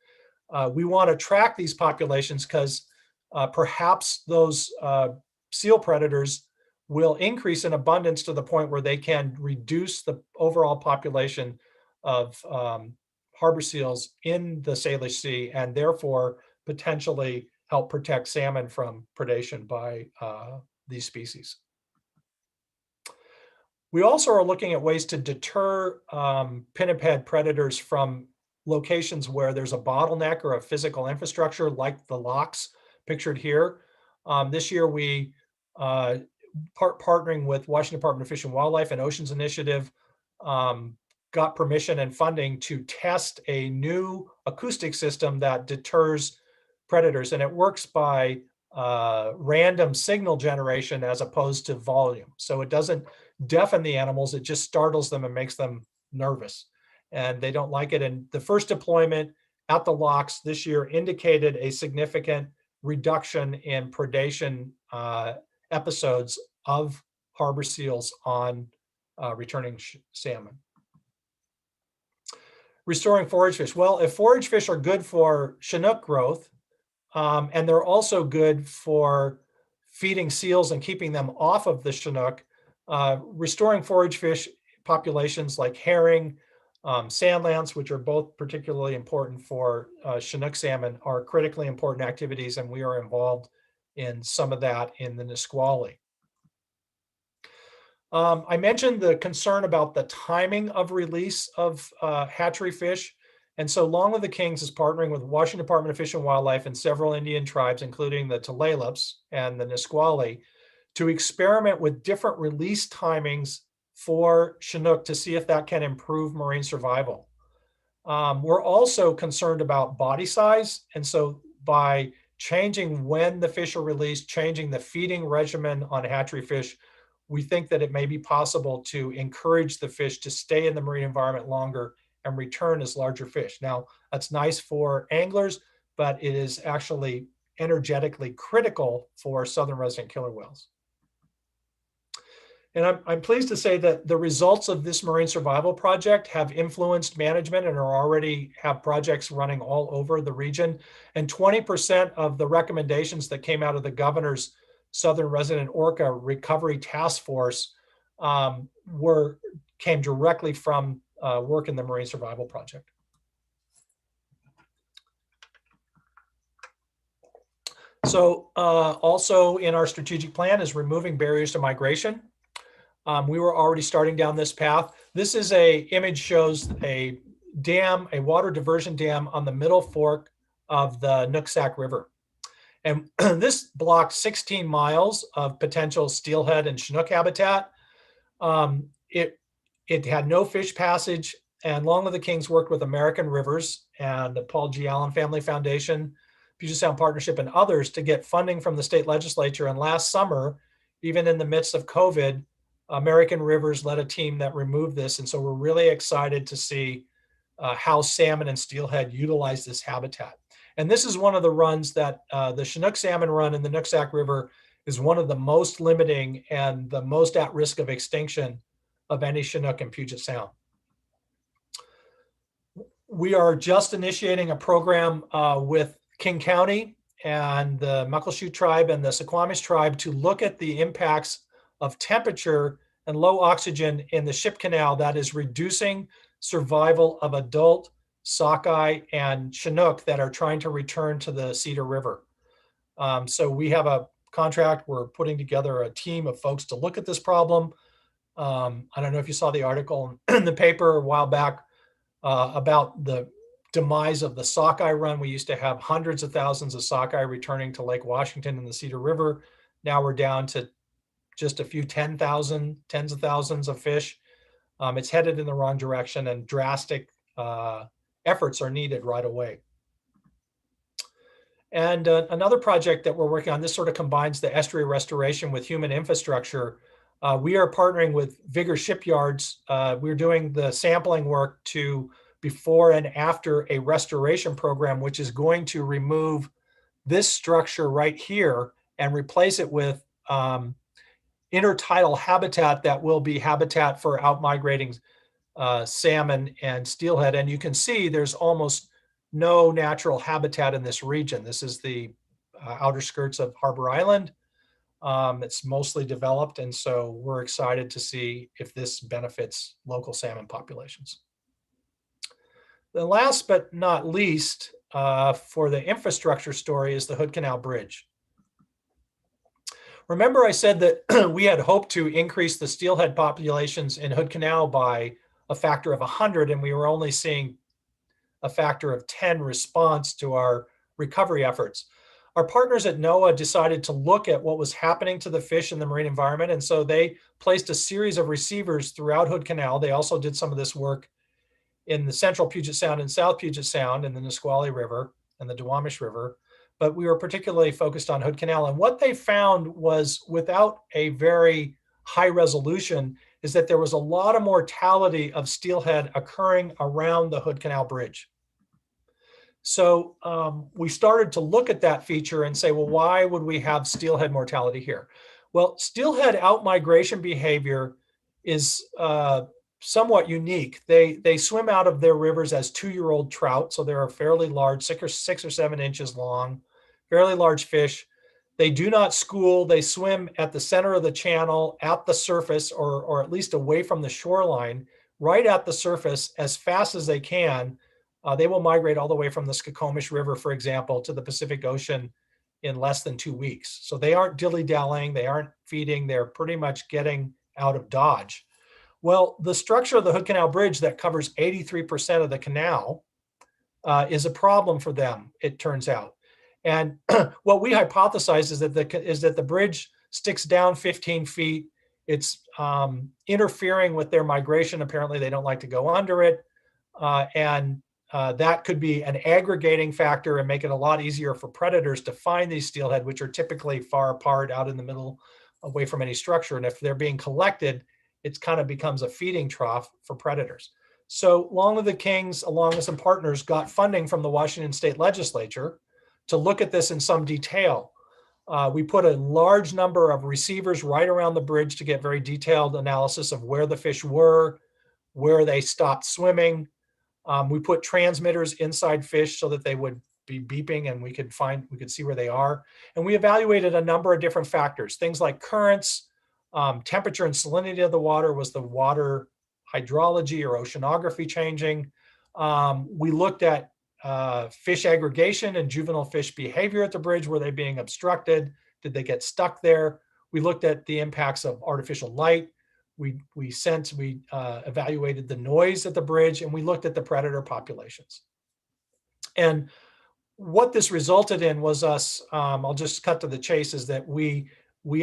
We want to track these populations because perhaps those seal predators will increase in abundance to the point where they can reduce the overall population of harbor seals in the Salish Sea and therefore potentially help protect salmon from predation by these species. We also are looking at ways to deter pinniped predators from locations where there's a bottleneck or a physical infrastructure like the locks pictured here. This year we, partnering with Washington Department of Fish and Wildlife and Oceans Initiative, got permission and funding to test a new acoustic system that deters predators, and it works by random signal generation as opposed to volume. So it doesn't deafen the animals, it just startles them and makes them nervous, and they don't like it. And the first deployment at the locks this year indicated a significant reduction in predation episodes of harbor seals on returning salmon. Restoring forage fish. Well, if forage fish are good for Chinook growth, and they're also good for feeding seals and keeping them off of the Chinook, restoring forage fish populations like herring, sand lance, which are both particularly important for Chinook salmon, are critically important activities, and we are involved in some of that in the Nisqually. I mentioned the concern about the timing of release of hatchery fish. And so Long Live the Kings is partnering with Washington Department of Fish and Wildlife and several Indian tribes, including the Tulalipes and the Nisqually, to experiment with different release timings for Chinook to see if that can improve marine survival. We're also concerned about body size. And so by changing when the fish are released, changing the feeding regimen on hatchery fish, we think that it may be possible to encourage the fish to stay in the marine environment longer and return as larger fish. Now, that's nice for anglers, but it is actually energetically critical for southern resident killer whales. And I'm pleased to say that the results of this marine survival project have influenced management and are already have projects running all over the region. And 20% of the recommendations that came out of the governor's Southern Resident Orca Recovery Task Force came directly from work in the Marine Survival Project. So also in our strategic plan is removing barriers to migration. We were already starting down this path. This is a image shows a dam, a water diversion dam on the middle fork of the Nooksack River. And this blocked 16 miles of potential steelhead and Chinook habitat. It had no fish passage, and Long Live the Kings worked with American Rivers and the Paul G. Allen Family Foundation, Puget Sound Partnership, and others to get funding from the state legislature. And last summer, even in the midst of COVID, American Rivers led a team that removed this. And so we're really excited to see how salmon and steelhead utilize this habitat. And this is one of the runs that the Chinook salmon run in the Nooksack River is one of the most limiting and the most at risk of extinction of any Chinook in Puget Sound. We are just initiating a program with King County and the Muckleshoot tribe and the Suquamish tribe to look at the impacts of temperature and low oxygen in the Ship Canal that is reducing survival of adult sockeye and Chinook that are trying to return to the Cedar River. So we have a contract. We're putting together a team of folks to look at this problem. I don't know if you saw the article in the paper a while back about the demise of the sockeye run. We used to have hundreds of thousands of sockeye returning to Lake Washington and the Cedar River. Now we're down to just a few tens of thousands of fish. It's headed in the wrong direction, and drastic efforts are needed right away. And another project that we're working on, this sort of combines the estuary restoration with human infrastructure. We are partnering with Vigor Shipyards. We're doing the sampling work to before and after a restoration program, which is going to remove this structure right here and replace it with intertidal habitat that will be habitat for outmigrating salmon and steelhead. And you can see there's almost no natural habitat in this region. This is the outer skirts of Harbor Island. It's mostly developed, and so we're excited to see if this benefits local salmon populations. The last but not least for the infrastructure story is the Hood Canal Bridge. Remember I said that we had hoped to increase the steelhead populations in Hood Canal by a factor of 100, and we were only seeing a factor of 10 response to our recovery efforts. Our partners at NOAA decided to look at what was happening to the fish in the marine environment, and so they placed a series of receivers throughout Hood Canal. They also did some of this work in the central Puget Sound and South Puget Sound and the Nisqually River and the Duwamish River, but we were particularly focused on Hood Canal. And what they found was, without a very high resolution, is that there was a lot of mortality of steelhead occurring around the Hood Canal Bridge. So we started to look at that feature and say, well, why would we have steelhead mortality here? Well, steelhead outmigration behavior is somewhat unique. They swim out of their rivers as 2-year-old trout, so they're fairly large, 6 or 7 inches long, fairly large fish. They do not school. They swim at the center of the channel, at the surface, or at least away from the shoreline, right at the surface as fast as they can. They will migrate all the way from the Duwamish River, for example, to the Pacific Ocean in less than 2 weeks. So they aren't dilly-dallying, they aren't feeding, they're pretty much getting out of Dodge. Well, the structure of the Hood Canal Bridge that covers 83% of the canal is a problem for them, it turns out. And what we hypothesize is that the bridge sticks down 15 feet. It's interfering with their migration. Apparently, they don't like to go under it. And that could be an aggregating factor and make it a lot easier for predators to find these steelhead, which are typically far apart out in the middle, away from any structure. And if they're being collected, it kind of becomes a feeding trough for predators. So Long Live the Kings, along with some partners, got funding from the Washington State Legislature to look at this in some detail. We put a large number of receivers right around the bridge to get very detailed analysis of where the fish were, where they stopped swimming. We put transmitters inside fish so that they would be beeping and we could see where they are. And we evaluated a number of different factors, things like currents, temperature and salinity of the water. Was the water hydrology or oceanography changing? We looked at fish aggregation and juvenile fish behavior at the bridge. Were they being obstructed? Did they get stuck there? We looked at the impacts of artificial light. We evaluated the noise at the bridge, and we looked at the predator populations. And what this resulted in was us, I'll just cut to the chase, is that we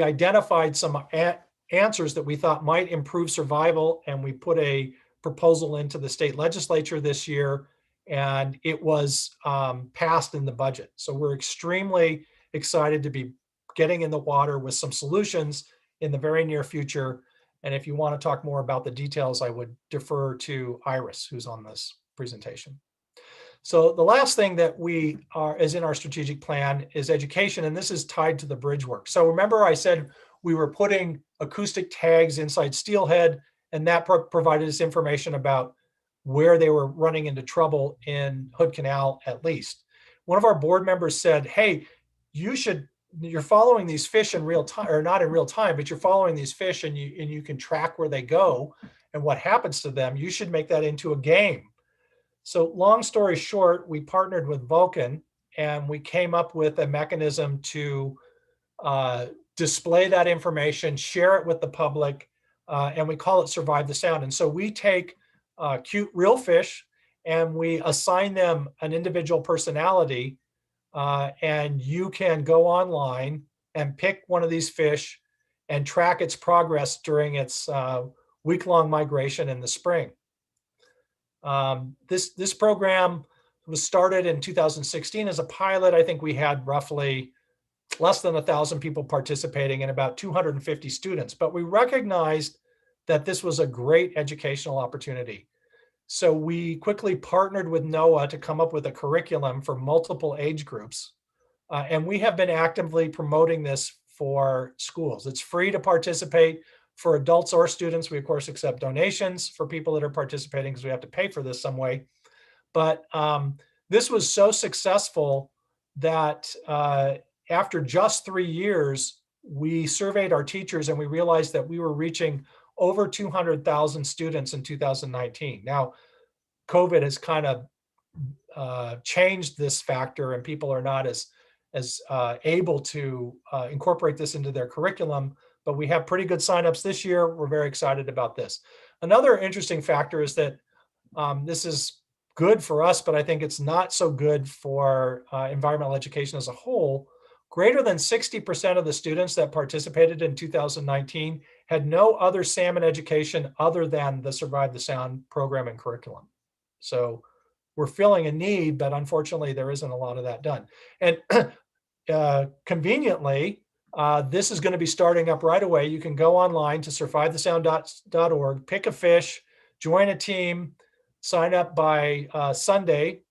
identified some answers that we thought might improve survival, and we put a proposal into the state legislature this year, and it was passed in the budget. So we're extremely excited to be getting in the water with some solutions in the very near future. And if you want to talk more about the details, I would defer to Iris, who's on this presentation. So the last thing that is in our strategic plan is education, and this is tied to the bridge work. So remember I said we were putting acoustic tags inside steelhead, and that provided us information about where they were running into trouble in Hood Canal, at least. One of our board members said, hey, you're following these fish in real time, or not in real time, but you're following these fish and you can track where they go and what happens to them. You should make that into a game. So long story short, we partnered with Vulcan and we came up with a mechanism to display that information, share it with the public, and we call it Survive the Sound. And so we take cute real fish and we assign them an individual personality, and you can go online and pick one of these fish and track its progress during its week-long migration in the spring. This program was started in 2016 as a pilot. I think we had roughly less than 1,000 people participating and about 250 students, but we recognized that this was a great educational opportunity. So we quickly partnered with NOAA to come up with a curriculum for multiple age groups. And we have been actively promoting this for schools. It's free to participate for adults or students. We, of course, accept donations for people that are participating because we have to pay for this some way. But this was so successful that after just 3 years, we surveyed our teachers and we realized that we were reaching over 200,000 students in 2019. Now, COVID has kind of changed this factor, and people are not as able to incorporate this into their curriculum, but we have pretty good signups this year. We're very excited about this. Another interesting factor is that this is good for us, but I think it's not so good for environmental education as a whole. Greater than 60% of the students that participated in 2019 had no other salmon education other than the Survive the Sound program and curriculum. So we're filling a need, but unfortunately there isn't a lot of that done. And conveniently, this is going to be starting up right away. You can go online to survivethesound.org, pick a fish, join a team, sign up by Sunday.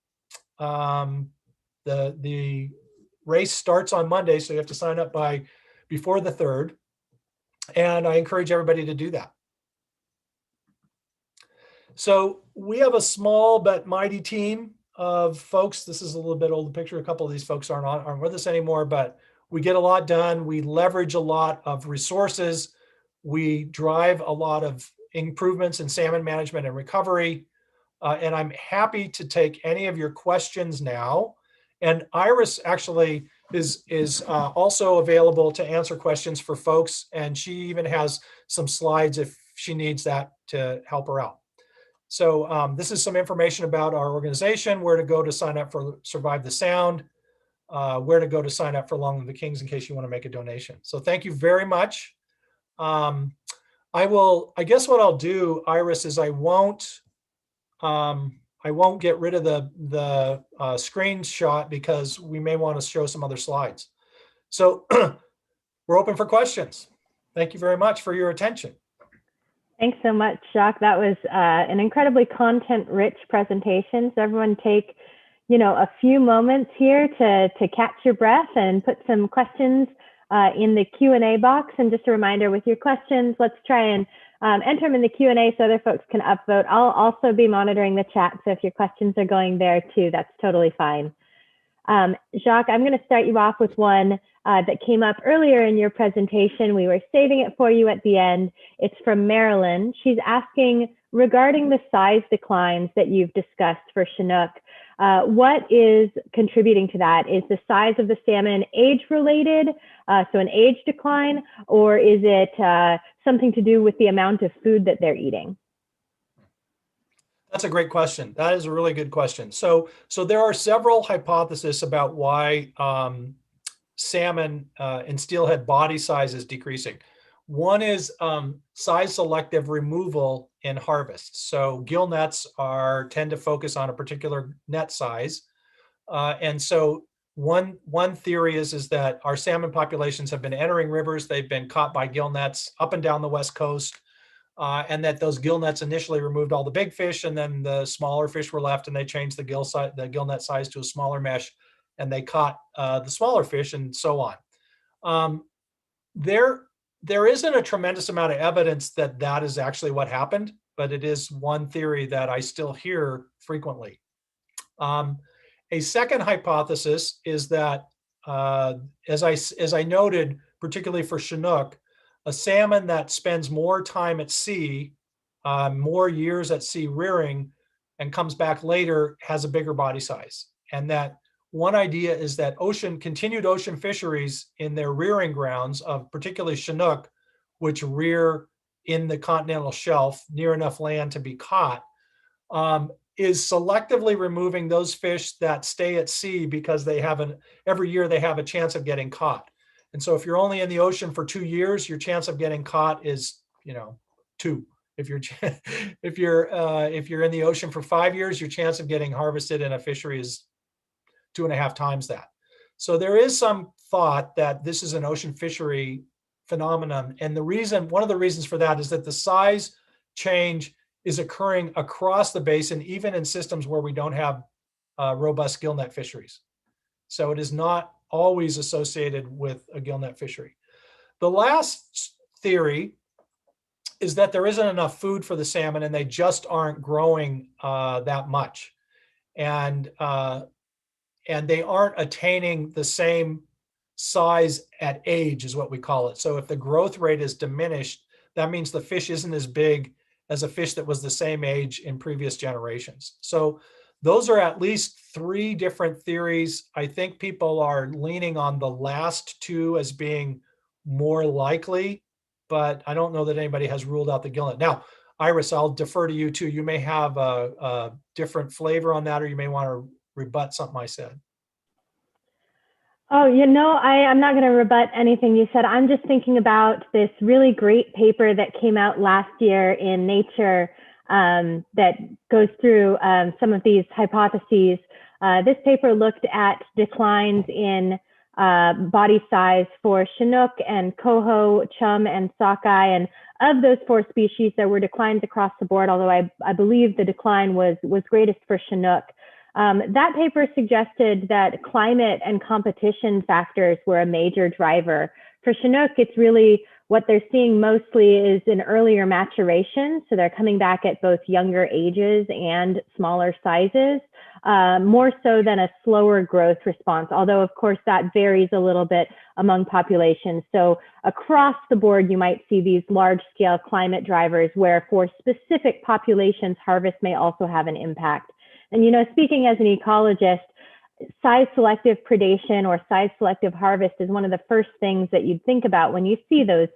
The race starts on Monday, so you have to sign up before the 3rd. And I encourage everybody to do that. So we have a small but mighty team of folks. This is a little bit older picture. A couple of these folks aren't with us anymore, but we get a lot done. We leverage a lot of resources. We drive a lot of improvements in salmon management and recovery. And I'm happy to take any of your questions now. And Iris actually is also available to answer questions for folks. And she even has some slides if she needs that to help her out. So this is some information about our organization, where to go to sign up for Survive the Sound, where to go to sign up for Long Live the Kings in case you want to make a donation. So thank you very much. I guess what I'll do, Iris, is I won't get rid of the screenshot because we may want to show some other slides. So we're open for questions. Thank you very much for your attention. Thanks so much, Jacques. That was an incredibly content-rich presentation. So everyone take, a few moments here to catch your breath and put some questions in the Q&A box. And just a reminder, with your questions, let's try and enter them in the Q&A so other folks can upvote. I'll also be monitoring the chat, so if your questions are going there too, that's totally fine. Jacques, I'm going to start you off with one that came up earlier in your presentation. We were saving it for you at the end. It's from Marilyn. She's asking, regarding the size declines that you've discussed for Chinook, what is contributing to that? Is the size of the salmon age-related, so an age decline, or is it something to do with the amount of food that they're eating? That's a great question. That is a really good question. So there are several hypotheses about why salmon and steelhead body size is decreasing. One is size selective removal in harvest. So gill nets tend to focus on a particular net size. And so one theory is that our salmon populations have been entering rivers. They've been caught by gill nets up and down the West Coast. And that those gill nets initially removed all the big fish, and then the smaller fish were left, and they changed the gill net size to a smaller mesh, and they caught the smaller fish, and so on. There isn't a tremendous amount of evidence that that is actually what happened, but it is one theory that I still hear frequently. A second hypothesis is that, as I noted, particularly for Chinook, a salmon that spends more time at sea, more years at sea rearing, and comes back later has a bigger body size. And that one idea is that continued ocean fisheries in their rearing grounds of particularly Chinook, which rear in the continental shelf near enough land to be caught, is selectively removing those fish that stay at sea because every year they have a chance of getting caught. And so if you're only in the ocean for 2 years, your chance of getting caught is, 2. If you're if you're in the ocean for 5 years, your chance of getting harvested in a fishery is 2.5 times that. So there is some thought that this is an ocean fishery phenomenon. And one of the reasons for that is that the size change is occurring across the basin, even in systems where we don't have robust gillnet fisheries. So it is not always associated with a gillnet fishery. The last theory is that there isn't enough food for the salmon and they just aren't growing that much. And they aren't attaining the same size at age, is what we call it. So if the growth rate is diminished, that means the fish isn't as big as a fish that was the same age in previous generations. So those are at least 3 different theories. I think people are leaning on the last 2 as being more likely, but I don't know that anybody has ruled out the gillnet. Now, Iris, I'll defer to you too. You may have a different flavor on that, or you may want to rebut something I said. Oh, I'm not going to rebut anything you said. I'm just thinking about this really great paper that came out last year in Nature that goes through some of these hypotheses. This paper looked at declines in body size for Chinook and Coho, Chum, and Sockeye. And of those 4 species, there were declines across the board, although I believe the decline was greatest for Chinook. That paper suggested that climate and competition factors were a major driver. For Chinook, it's really what they're seeing mostly is an earlier maturation. So they're coming back at both younger ages and smaller sizes, more so than a slower growth response. Although, of course, that varies a little bit among populations. So across the board, you might see these large-scale climate drivers where for specific populations, harvest may also have an impact. And, speaking as an ecologist, size-selective predation or size-selective harvest is one of the first things that you'd think about when you see those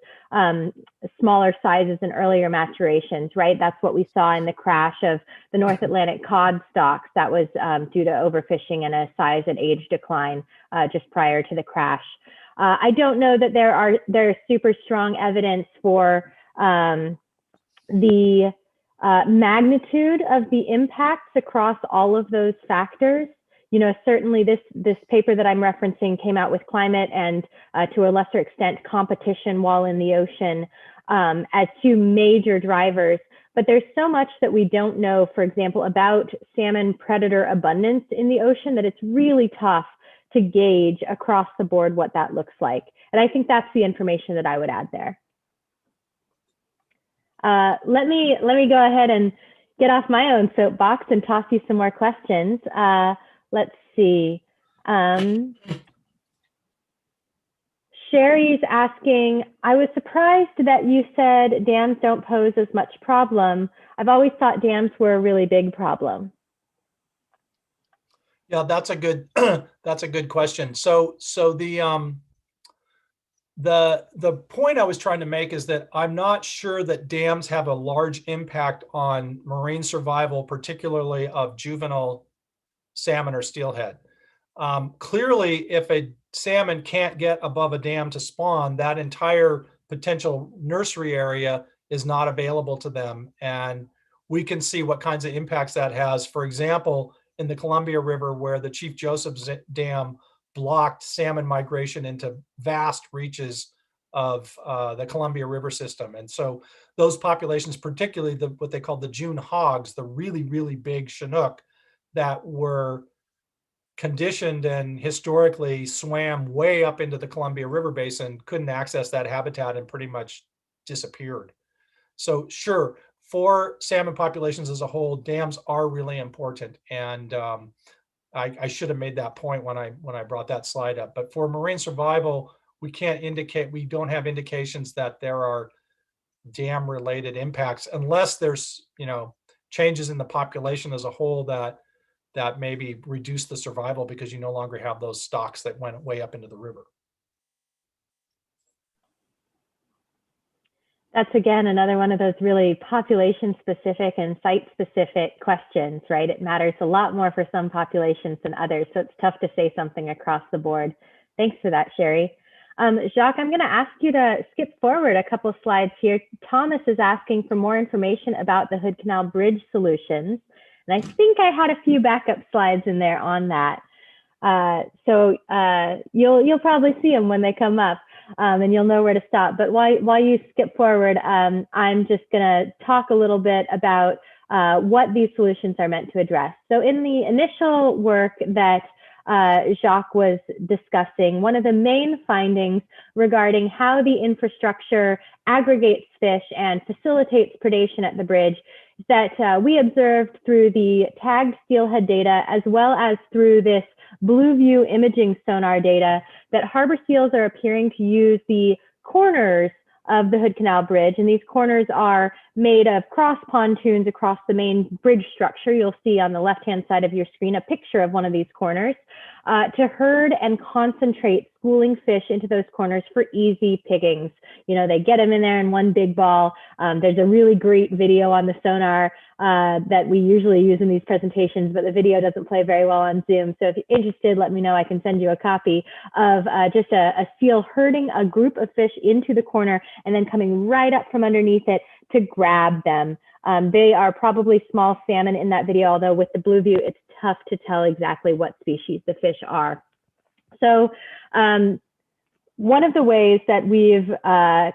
smaller sizes and earlier maturations, right? That's what we saw in the crash of the North Atlantic cod stocks. That was due to overfishing and a size and age decline just prior to the crash. I don't know that there's super strong evidence for the magnitude of the impacts across all of those factors. Certainly this paper that I'm referencing came out with climate and to a lesser extent competition while in the ocean as 2 major drivers. But there's so much that we don't know, for example, about salmon predator abundance in the ocean that it's really tough to gauge across the board what that looks like. And I think that's the information that I would add there. Let me go ahead and get off my own soapbox and toss you some more questions. Let's see. Sherry's asking, I was surprised that you said dams don't pose as much problem. I've always thought dams were a really big problem. Yeah, that's a good that's a good question. So the point I was trying to make is that I'm not sure that dams have a large impact on marine survival, particularly of juvenile salmon or steelhead. Clearly, if a salmon can't get above a dam to spawn, that entire potential nursery area is not available to them. And we can see what kinds of impacts that has. For example, in the Columbia River, where the Chief Joseph's Dam blocked salmon migration into vast reaches of the Columbia River system. And so those populations, particularly what they called the June hogs, the really, really big Chinook that were conditioned and historically swam way up into the Columbia River basin, couldn't access that habitat and pretty much disappeared. So sure, for salmon populations as a whole, dams are really important. And I should have made that point when I brought that slide up. But for marine survival, we don't have indications that there are dam related impacts unless there's, changes in the population as a whole that maybe reduce the survival because you no longer have those stocks that went way up into the river. That's, again, another one of those really population-specific and site-specific questions, right? It matters a lot more for some populations than others, so it's tough to say something across the board. Thanks for that, Sherry. Jacques, I'm going to ask you to skip forward a couple slides here. Thomas is asking for more information about the Hood Canal Bridge solutions. And I think I had a few backup slides in there on that. So you'll probably see them when they come up, and you'll know where to stop. But while you skip forward, I'm just going to talk a little bit about what these solutions are meant to address. So in the initial work that Jacques was discussing, one of the main findings regarding how the infrastructure aggregates fish and facilitates predation at the bridge is that we observed through the tagged steelhead data, as well as through this blue view imaging sonar data, that harbor seals are appearing to use the corners of the Hood Canal Bridge. And these corners are made of cross pontoons across the main bridge structure. You'll see on the left-hand side of your screen a picture of one of these corners, to herd and concentrate schooling fish into those corners for easy pickings. You know, they get them in there in one big ball. There's a really great video on the sonar that we usually use in these presentations, but the video doesn't play very well on Zoom. So if you're interested, let me know. I can send you a copy of just a seal herding a group of fish into the corner and then coming right up from underneath it to grab them. They are probably small salmon in that video, although with the blue view, it's tough to tell exactly what species the fish are. So one of the ways that we've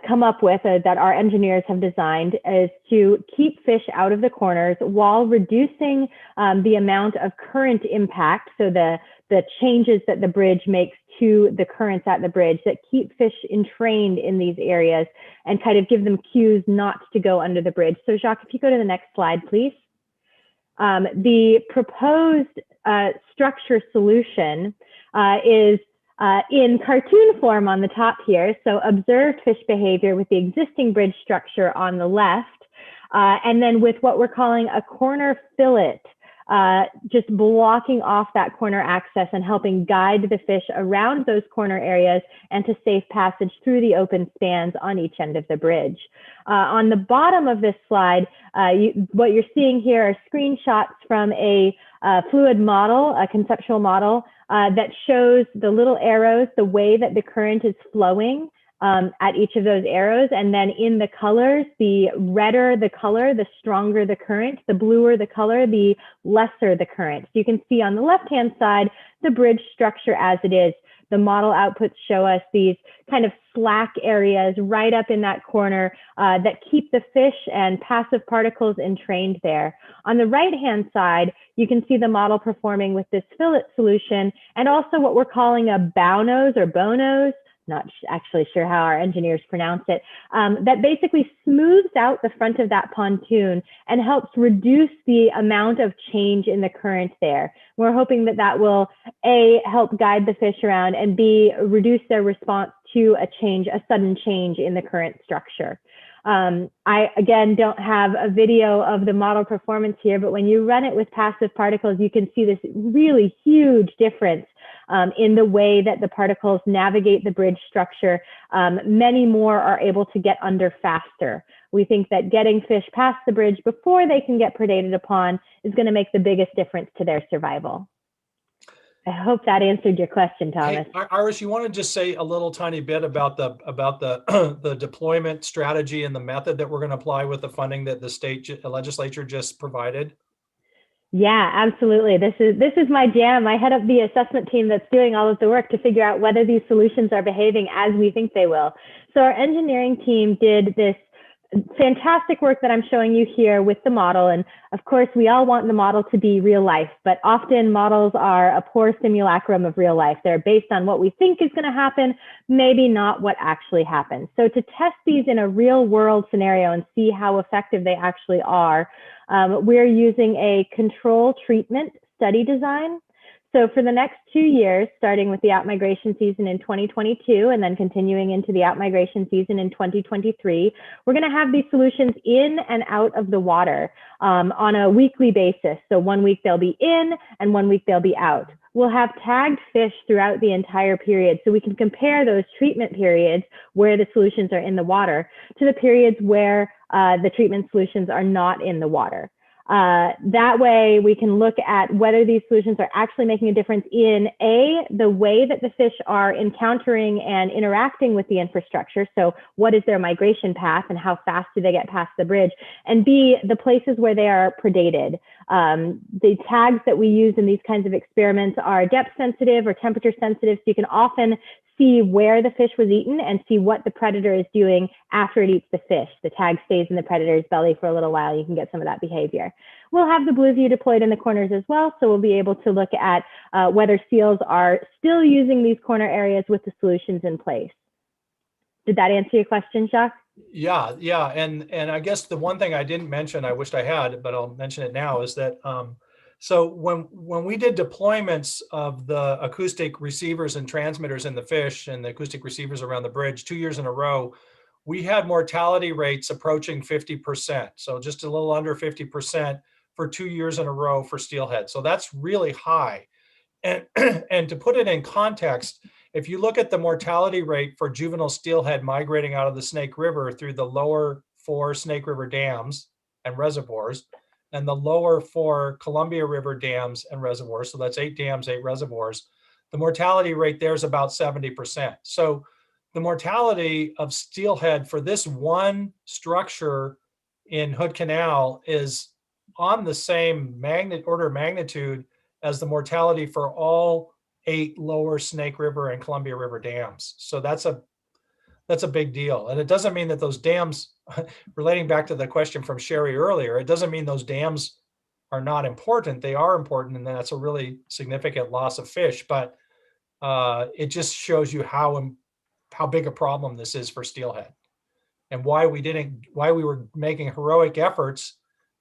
come up with, that our engineers have designed, is to keep fish out of the corners while reducing the amount of current impact, so the changes that the bridge makes to the currents at the bridge, that keep fish entrained in these areas and kind of give them cues not to go under the bridge. So Jacques, if you go to the next slide, please. The proposed structure solution is in cartoon form on the top here. So observed fish behavior with the existing bridge structure on the left, and then with what we're calling a corner fillet, just blocking off that corner access and helping guide the fish around those corner areas and to safe passage through the open spans on each end of the bridge. On the bottom of this slide, what you're seeing here are screenshots from a fluid model, a conceptual model that shows the little arrows, the way that the current is flowing at each of those arrows. And then in the colors, the redder the color, the stronger the current, the bluer the color, the lesser the current. So you can see on the left-hand side, the bridge structure as it is. The model outputs show us these kind of slack areas right up in that corner that keep the fish and passive particles entrained there. On the right-hand side, you can see the model performing with this fillet solution and also what we're calling a bow nose or bow nose. Not actually sure how our engineers pronounce it, that basically smooths out the front of that pontoon and helps reduce the amount of change in the current there. We're hoping that that will, A, help guide the fish around, and B, reduce their response to a sudden change in the current structure. I, again, don't have a video of the model performance here, but when you run it with passive particles, you can see this really huge difference in the way that the particles navigate the bridge structure. Many more are able to get under faster. We think that getting fish past the bridge before they can get predated upon is going to make the biggest difference to their survival. I hope that answered your question, Thomas. Hey, Iris, you want to just say a little tiny bit about the deployment strategy and the method that we're going to apply with the funding that the state legislature just provided? Yeah, absolutely. This is my jam. I head up the assessment team that's doing all of the work to figure out whether these solutions are behaving as we think they will. So our engineering team did this fantastic work that I'm showing you here with the model. And of course, we all want the model to be real life, but often models are a poor simulacrum of real life. They're based on what we think is going to happen, maybe not what actually happens. So to test these in a real world scenario and see how effective they actually are, we're using a control treatment study design. So for the next 2 years, starting with the outmigration season in 2022 and then continuing into the outmigration season in 2023, we're going to have these solutions in and out of the water on a weekly basis. So 1 week they'll be in and 1 week they'll be out. We'll have tagged fish throughout the entire period so we can compare those treatment periods where the solutions are in the water to the periods where the treatment solutions are not in the water. That way we can look at whether these solutions are actually making a difference in the way that the fish are encountering and interacting with the infrastructure. So what is their migration path and how fast do they get past the bridge? And B, the places where they are predated. The tags that we use in these kinds of experiments are depth sensitive or temperature sensitive. So you can often see where the fish was eaten and see what the predator is doing after it eats the fish. The tag stays in the predator's belly for a little while. You can get some of that behavior. We'll have the blue view deployed in the corners as well, so we'll be able to look at whether seals are still using these corner areas with the solutions in place. Did that answer your question, Jacques? Yeah, and I guess the one thing I didn't mention, I wished I had, but I'll mention it now, is that so when we did deployments of the acoustic receivers and transmitters in the fish and the acoustic receivers around the bridge 2 years in a row, we had mortality rates approaching 50%. So just a little under 50% for 2 years in a row for steelhead. So that's really high. And, and to put it in context, if you look at the mortality rate for juvenile steelhead migrating out of the Snake River through the lower 4 Snake River dams and reservoirs, and the lower 4 Columbia River dams and reservoirs, so that's 8 dams, 8 reservoirs, the mortality rate there is about 70%. So the mortality of steelhead for this one structure in Hood Canal is on the same order of magnitude as the mortality for all 8 lower Snake River and Columbia River dams. So that's a big deal. And it doesn't mean that those dams, relating back to the question from Sherry earlier, it doesn't mean those dams are not important. They are important, and that's a really significant loss of fish. But it just shows you how big a problem this is for steelhead, and why we were making heroic efforts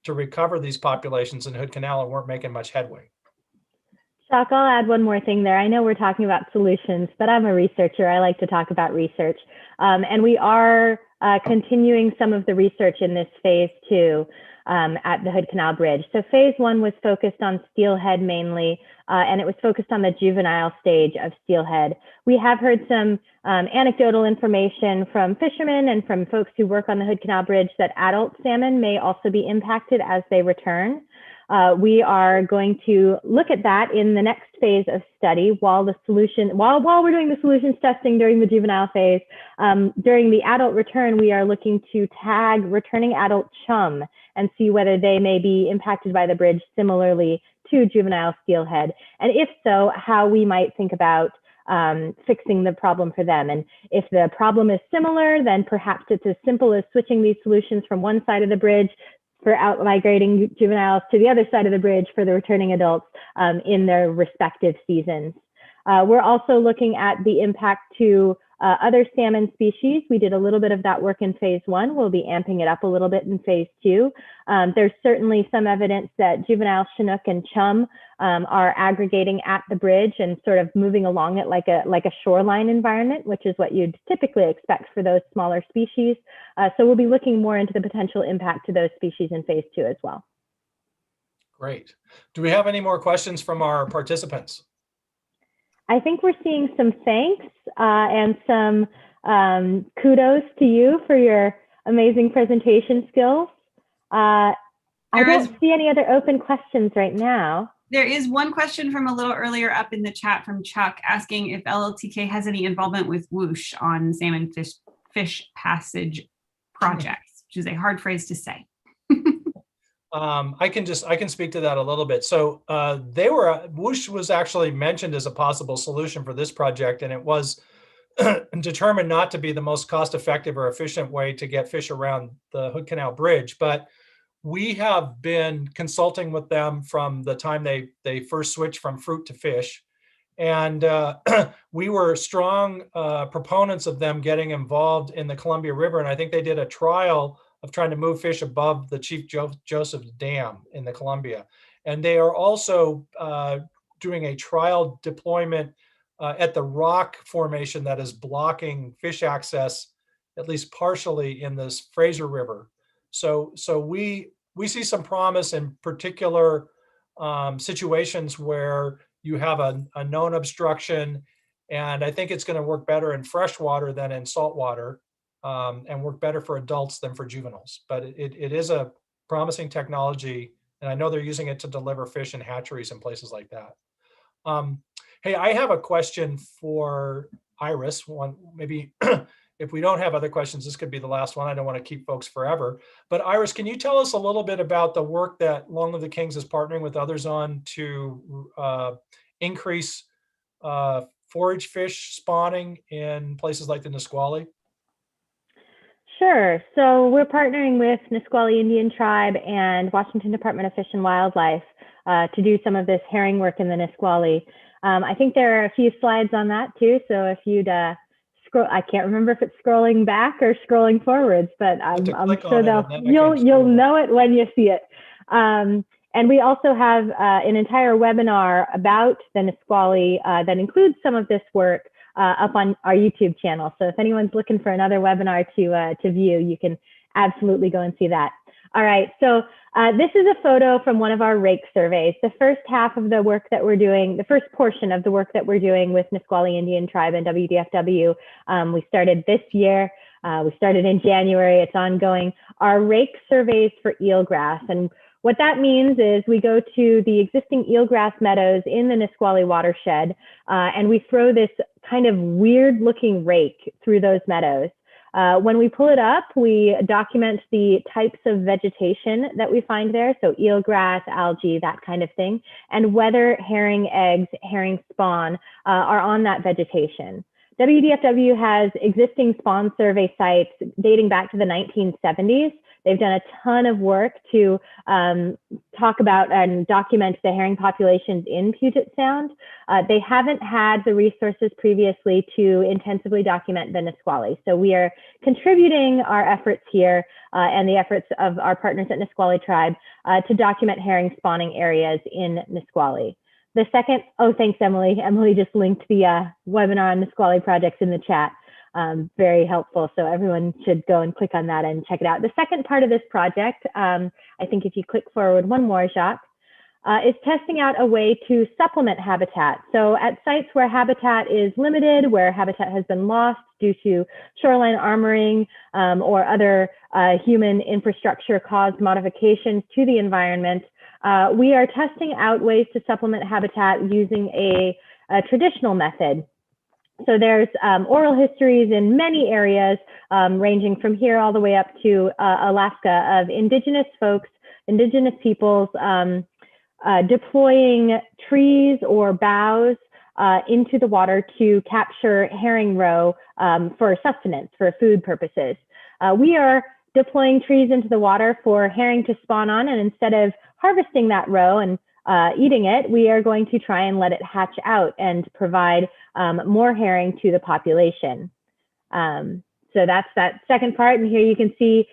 to recover these populations in Hood Canal and weren't making much headway. Jacques, I'll add one more thing there. I know we're talking about solutions, but I'm a researcher. I like to talk about research. And we are continuing some of the research in this phase 2 at the Hood Canal Bridge. So phase 1 was focused on steelhead mainly, and it was focused on the juvenile stage of steelhead. We have heard some anecdotal information from fishermen and from folks who work on the Hood Canal Bridge that adult salmon may also be impacted as they return. We are going to look at that in the next phase of study while we're doing the solutions testing during the juvenile phase. During the adult return, we are looking to tag returning adult chum and see whether they may be impacted by the bridge similarly to juvenile steelhead. And if so, how we might think about fixing the problem for them. And if the problem is similar, then perhaps it's as simple as switching these solutions from one side of the bridge for out migrating juveniles to the other side of the bridge for the returning adults in their respective seasons. We're also looking at the impact to other salmon species. We did a little bit of that work in phase 1. We'll be amping it up a little bit in phase 2. There's certainly some evidence that juvenile Chinook and Chum are aggregating at the bridge and sort of moving along it like a shoreline environment, which is what you'd typically expect for those smaller species. So we'll be looking more into the potential impact to those species in phase 2 as well. Great. Do we have any more questions from our participants? I think we're seeing some thanks and some kudos to you for your amazing presentation skills. I don't see any other open questions right now. There is one question from a little earlier up in the chat from Chuck asking if LLTK has any involvement with Whoosh on salmon fish passage projects, which is a hard phrase to say. I can speak to that a little bit. So Whoosh was actually mentioned as a possible solution for this project, and it was determined not to be the most cost-effective or efficient way to get fish around the Hood Canal Bridge. But we have been consulting with them from the time they first switched from fruit to fish. And we were strong proponents of them getting involved in the Columbia River. And I think they did a trial of trying to move fish above the Chief Joseph Dam in the Columbia. And they are also doing a trial deployment at the rock formation that is blocking fish access, at least partially, in this Fraser River. So we see some promise in particular situations where you have a known obstruction, and I think it's going to work better in freshwater than in saltwater. And work better for adults than for juveniles. But it is a promising technology And I know they're using it to deliver fish in hatcheries and places like that. Hey, I have a question for Iris. One, maybe if we don't have other questions, this could be the last one. I don't want to keep folks forever. But Iris, can you tell us a little bit about the work that Long Live the Kings is partnering with others on to increase forage fish spawning in places like the Nisqually? Sure. So we're partnering with Nisqually Indian Tribe and Washington Department of Fish and Wildlife to do some of this herring work in the Nisqually. I think there are a few slides on that too. So if you'd scroll, I can't remember if it's scrolling back or scrolling forwards, but I'm sure you'll know it when you see it. And we also have an entire webinar about the Nisqually that includes some of this work up on our YouTube channel. So if anyone's looking for another webinar to view, you can absolutely go and see that. All right, so this is a photo from one of our rake surveys. The first half of the work that we're doing, the first portion of the work that we're doing with Nisqually Indian Tribe and WDFW, we started this year. We started in January, it's ongoing. Our rake surveys for eelgrass. And what that means is we go to the existing eelgrass meadows in the Nisqually watershed, and we throw this kind of weird looking rake through those meadows. When we pull it up, we document the types of vegetation that we find there, so eelgrass, algae, that kind of thing, and whether herring eggs, herring spawn are on that vegetation. WDFW has existing spawn survey sites dating back to the 1970s. They've done a ton of work to talk about and document the herring populations in Puget Sound. They haven't had the resources previously to intensively document the Nisqually. So we are contributing our efforts here and the efforts of our partners at Nisqually Tribe to document herring spawning areas in Nisqually. The second, oh, thanks, Emily. Emily just linked the webinar on Nisqually projects in the chat. Very helpful. So everyone should go and click on that and check it out. The second part of this project, I think if you click forward one more, Jacques, is testing out a way to supplement habitat. So at sites where habitat is limited, where habitat has been lost due to shoreline armoring or other human infrastructure caused modifications to the environment, we are testing out ways to supplement habitat using a traditional method. So there's oral histories in many areas, ranging from here all the way up to Alaska, of indigenous folks, indigenous peoples deploying trees or boughs into the water to capture herring roe for sustenance, for food purposes. We are deploying trees into the water for herring to spawn on, and instead of harvesting that roe and eating it, we are going to try and let it hatch out and provide more herring to the population. So that's that second part. And here you can see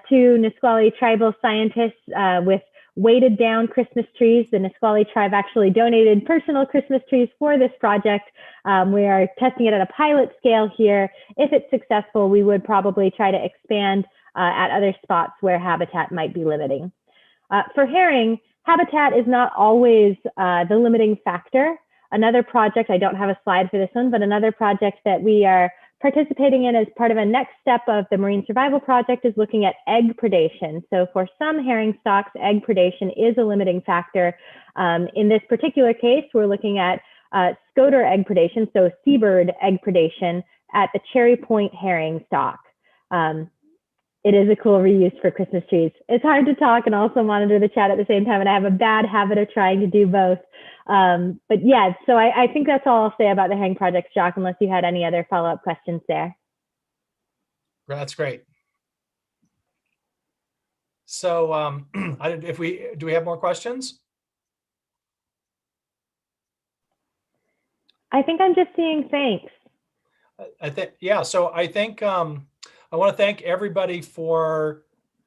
two Nisqually tribal scientists with weighted down Christmas trees. The Nisqually tribe actually donated personal Christmas trees for this project. We are testing it at a pilot scale here. If it's successful, we would probably try to expand at other spots where habitat might be limiting. For herring, habitat is not always the limiting factor. Another project, I don't have a slide for this one, but another project that we are participating in as part of a next step of the Marine Survival Project is looking at egg predation. So for some herring stocks, egg predation is a limiting factor. In this particular case, we're looking at scoter egg predation, so seabird egg predation at the Cherry Point herring stock. It is a cool reuse for Christmas trees. It's hard to talk and also monitor the chat at the same time, and I have a bad habit of trying to do both. But yeah, so I think that's all I'll say about the herring project, Jacques, unless you had any other follow-up questions there. That's great. So do we have more questions? I think I'm just seeing thanks. I think, yeah, so I think I want to thank everybody for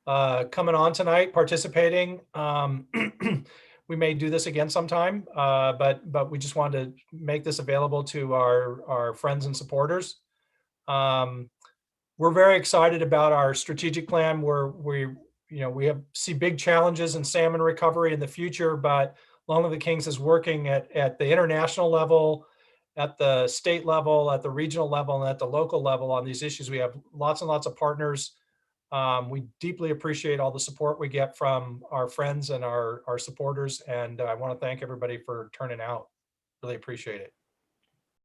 coming on tonight, participating. We may do this again sometime, but we just wanted to make this available to our friends and supporters. We're very excited about our strategic plan where we see big challenges in salmon recovery in the future, but Long Live the Kings is working at the international level, at the state level, at the regional level, and at the local level on these issues. We have lots and lots of partners We deeply appreciate all the support we get from our friends and our supporters. And I want to thank everybody for turning out. Really appreciate it.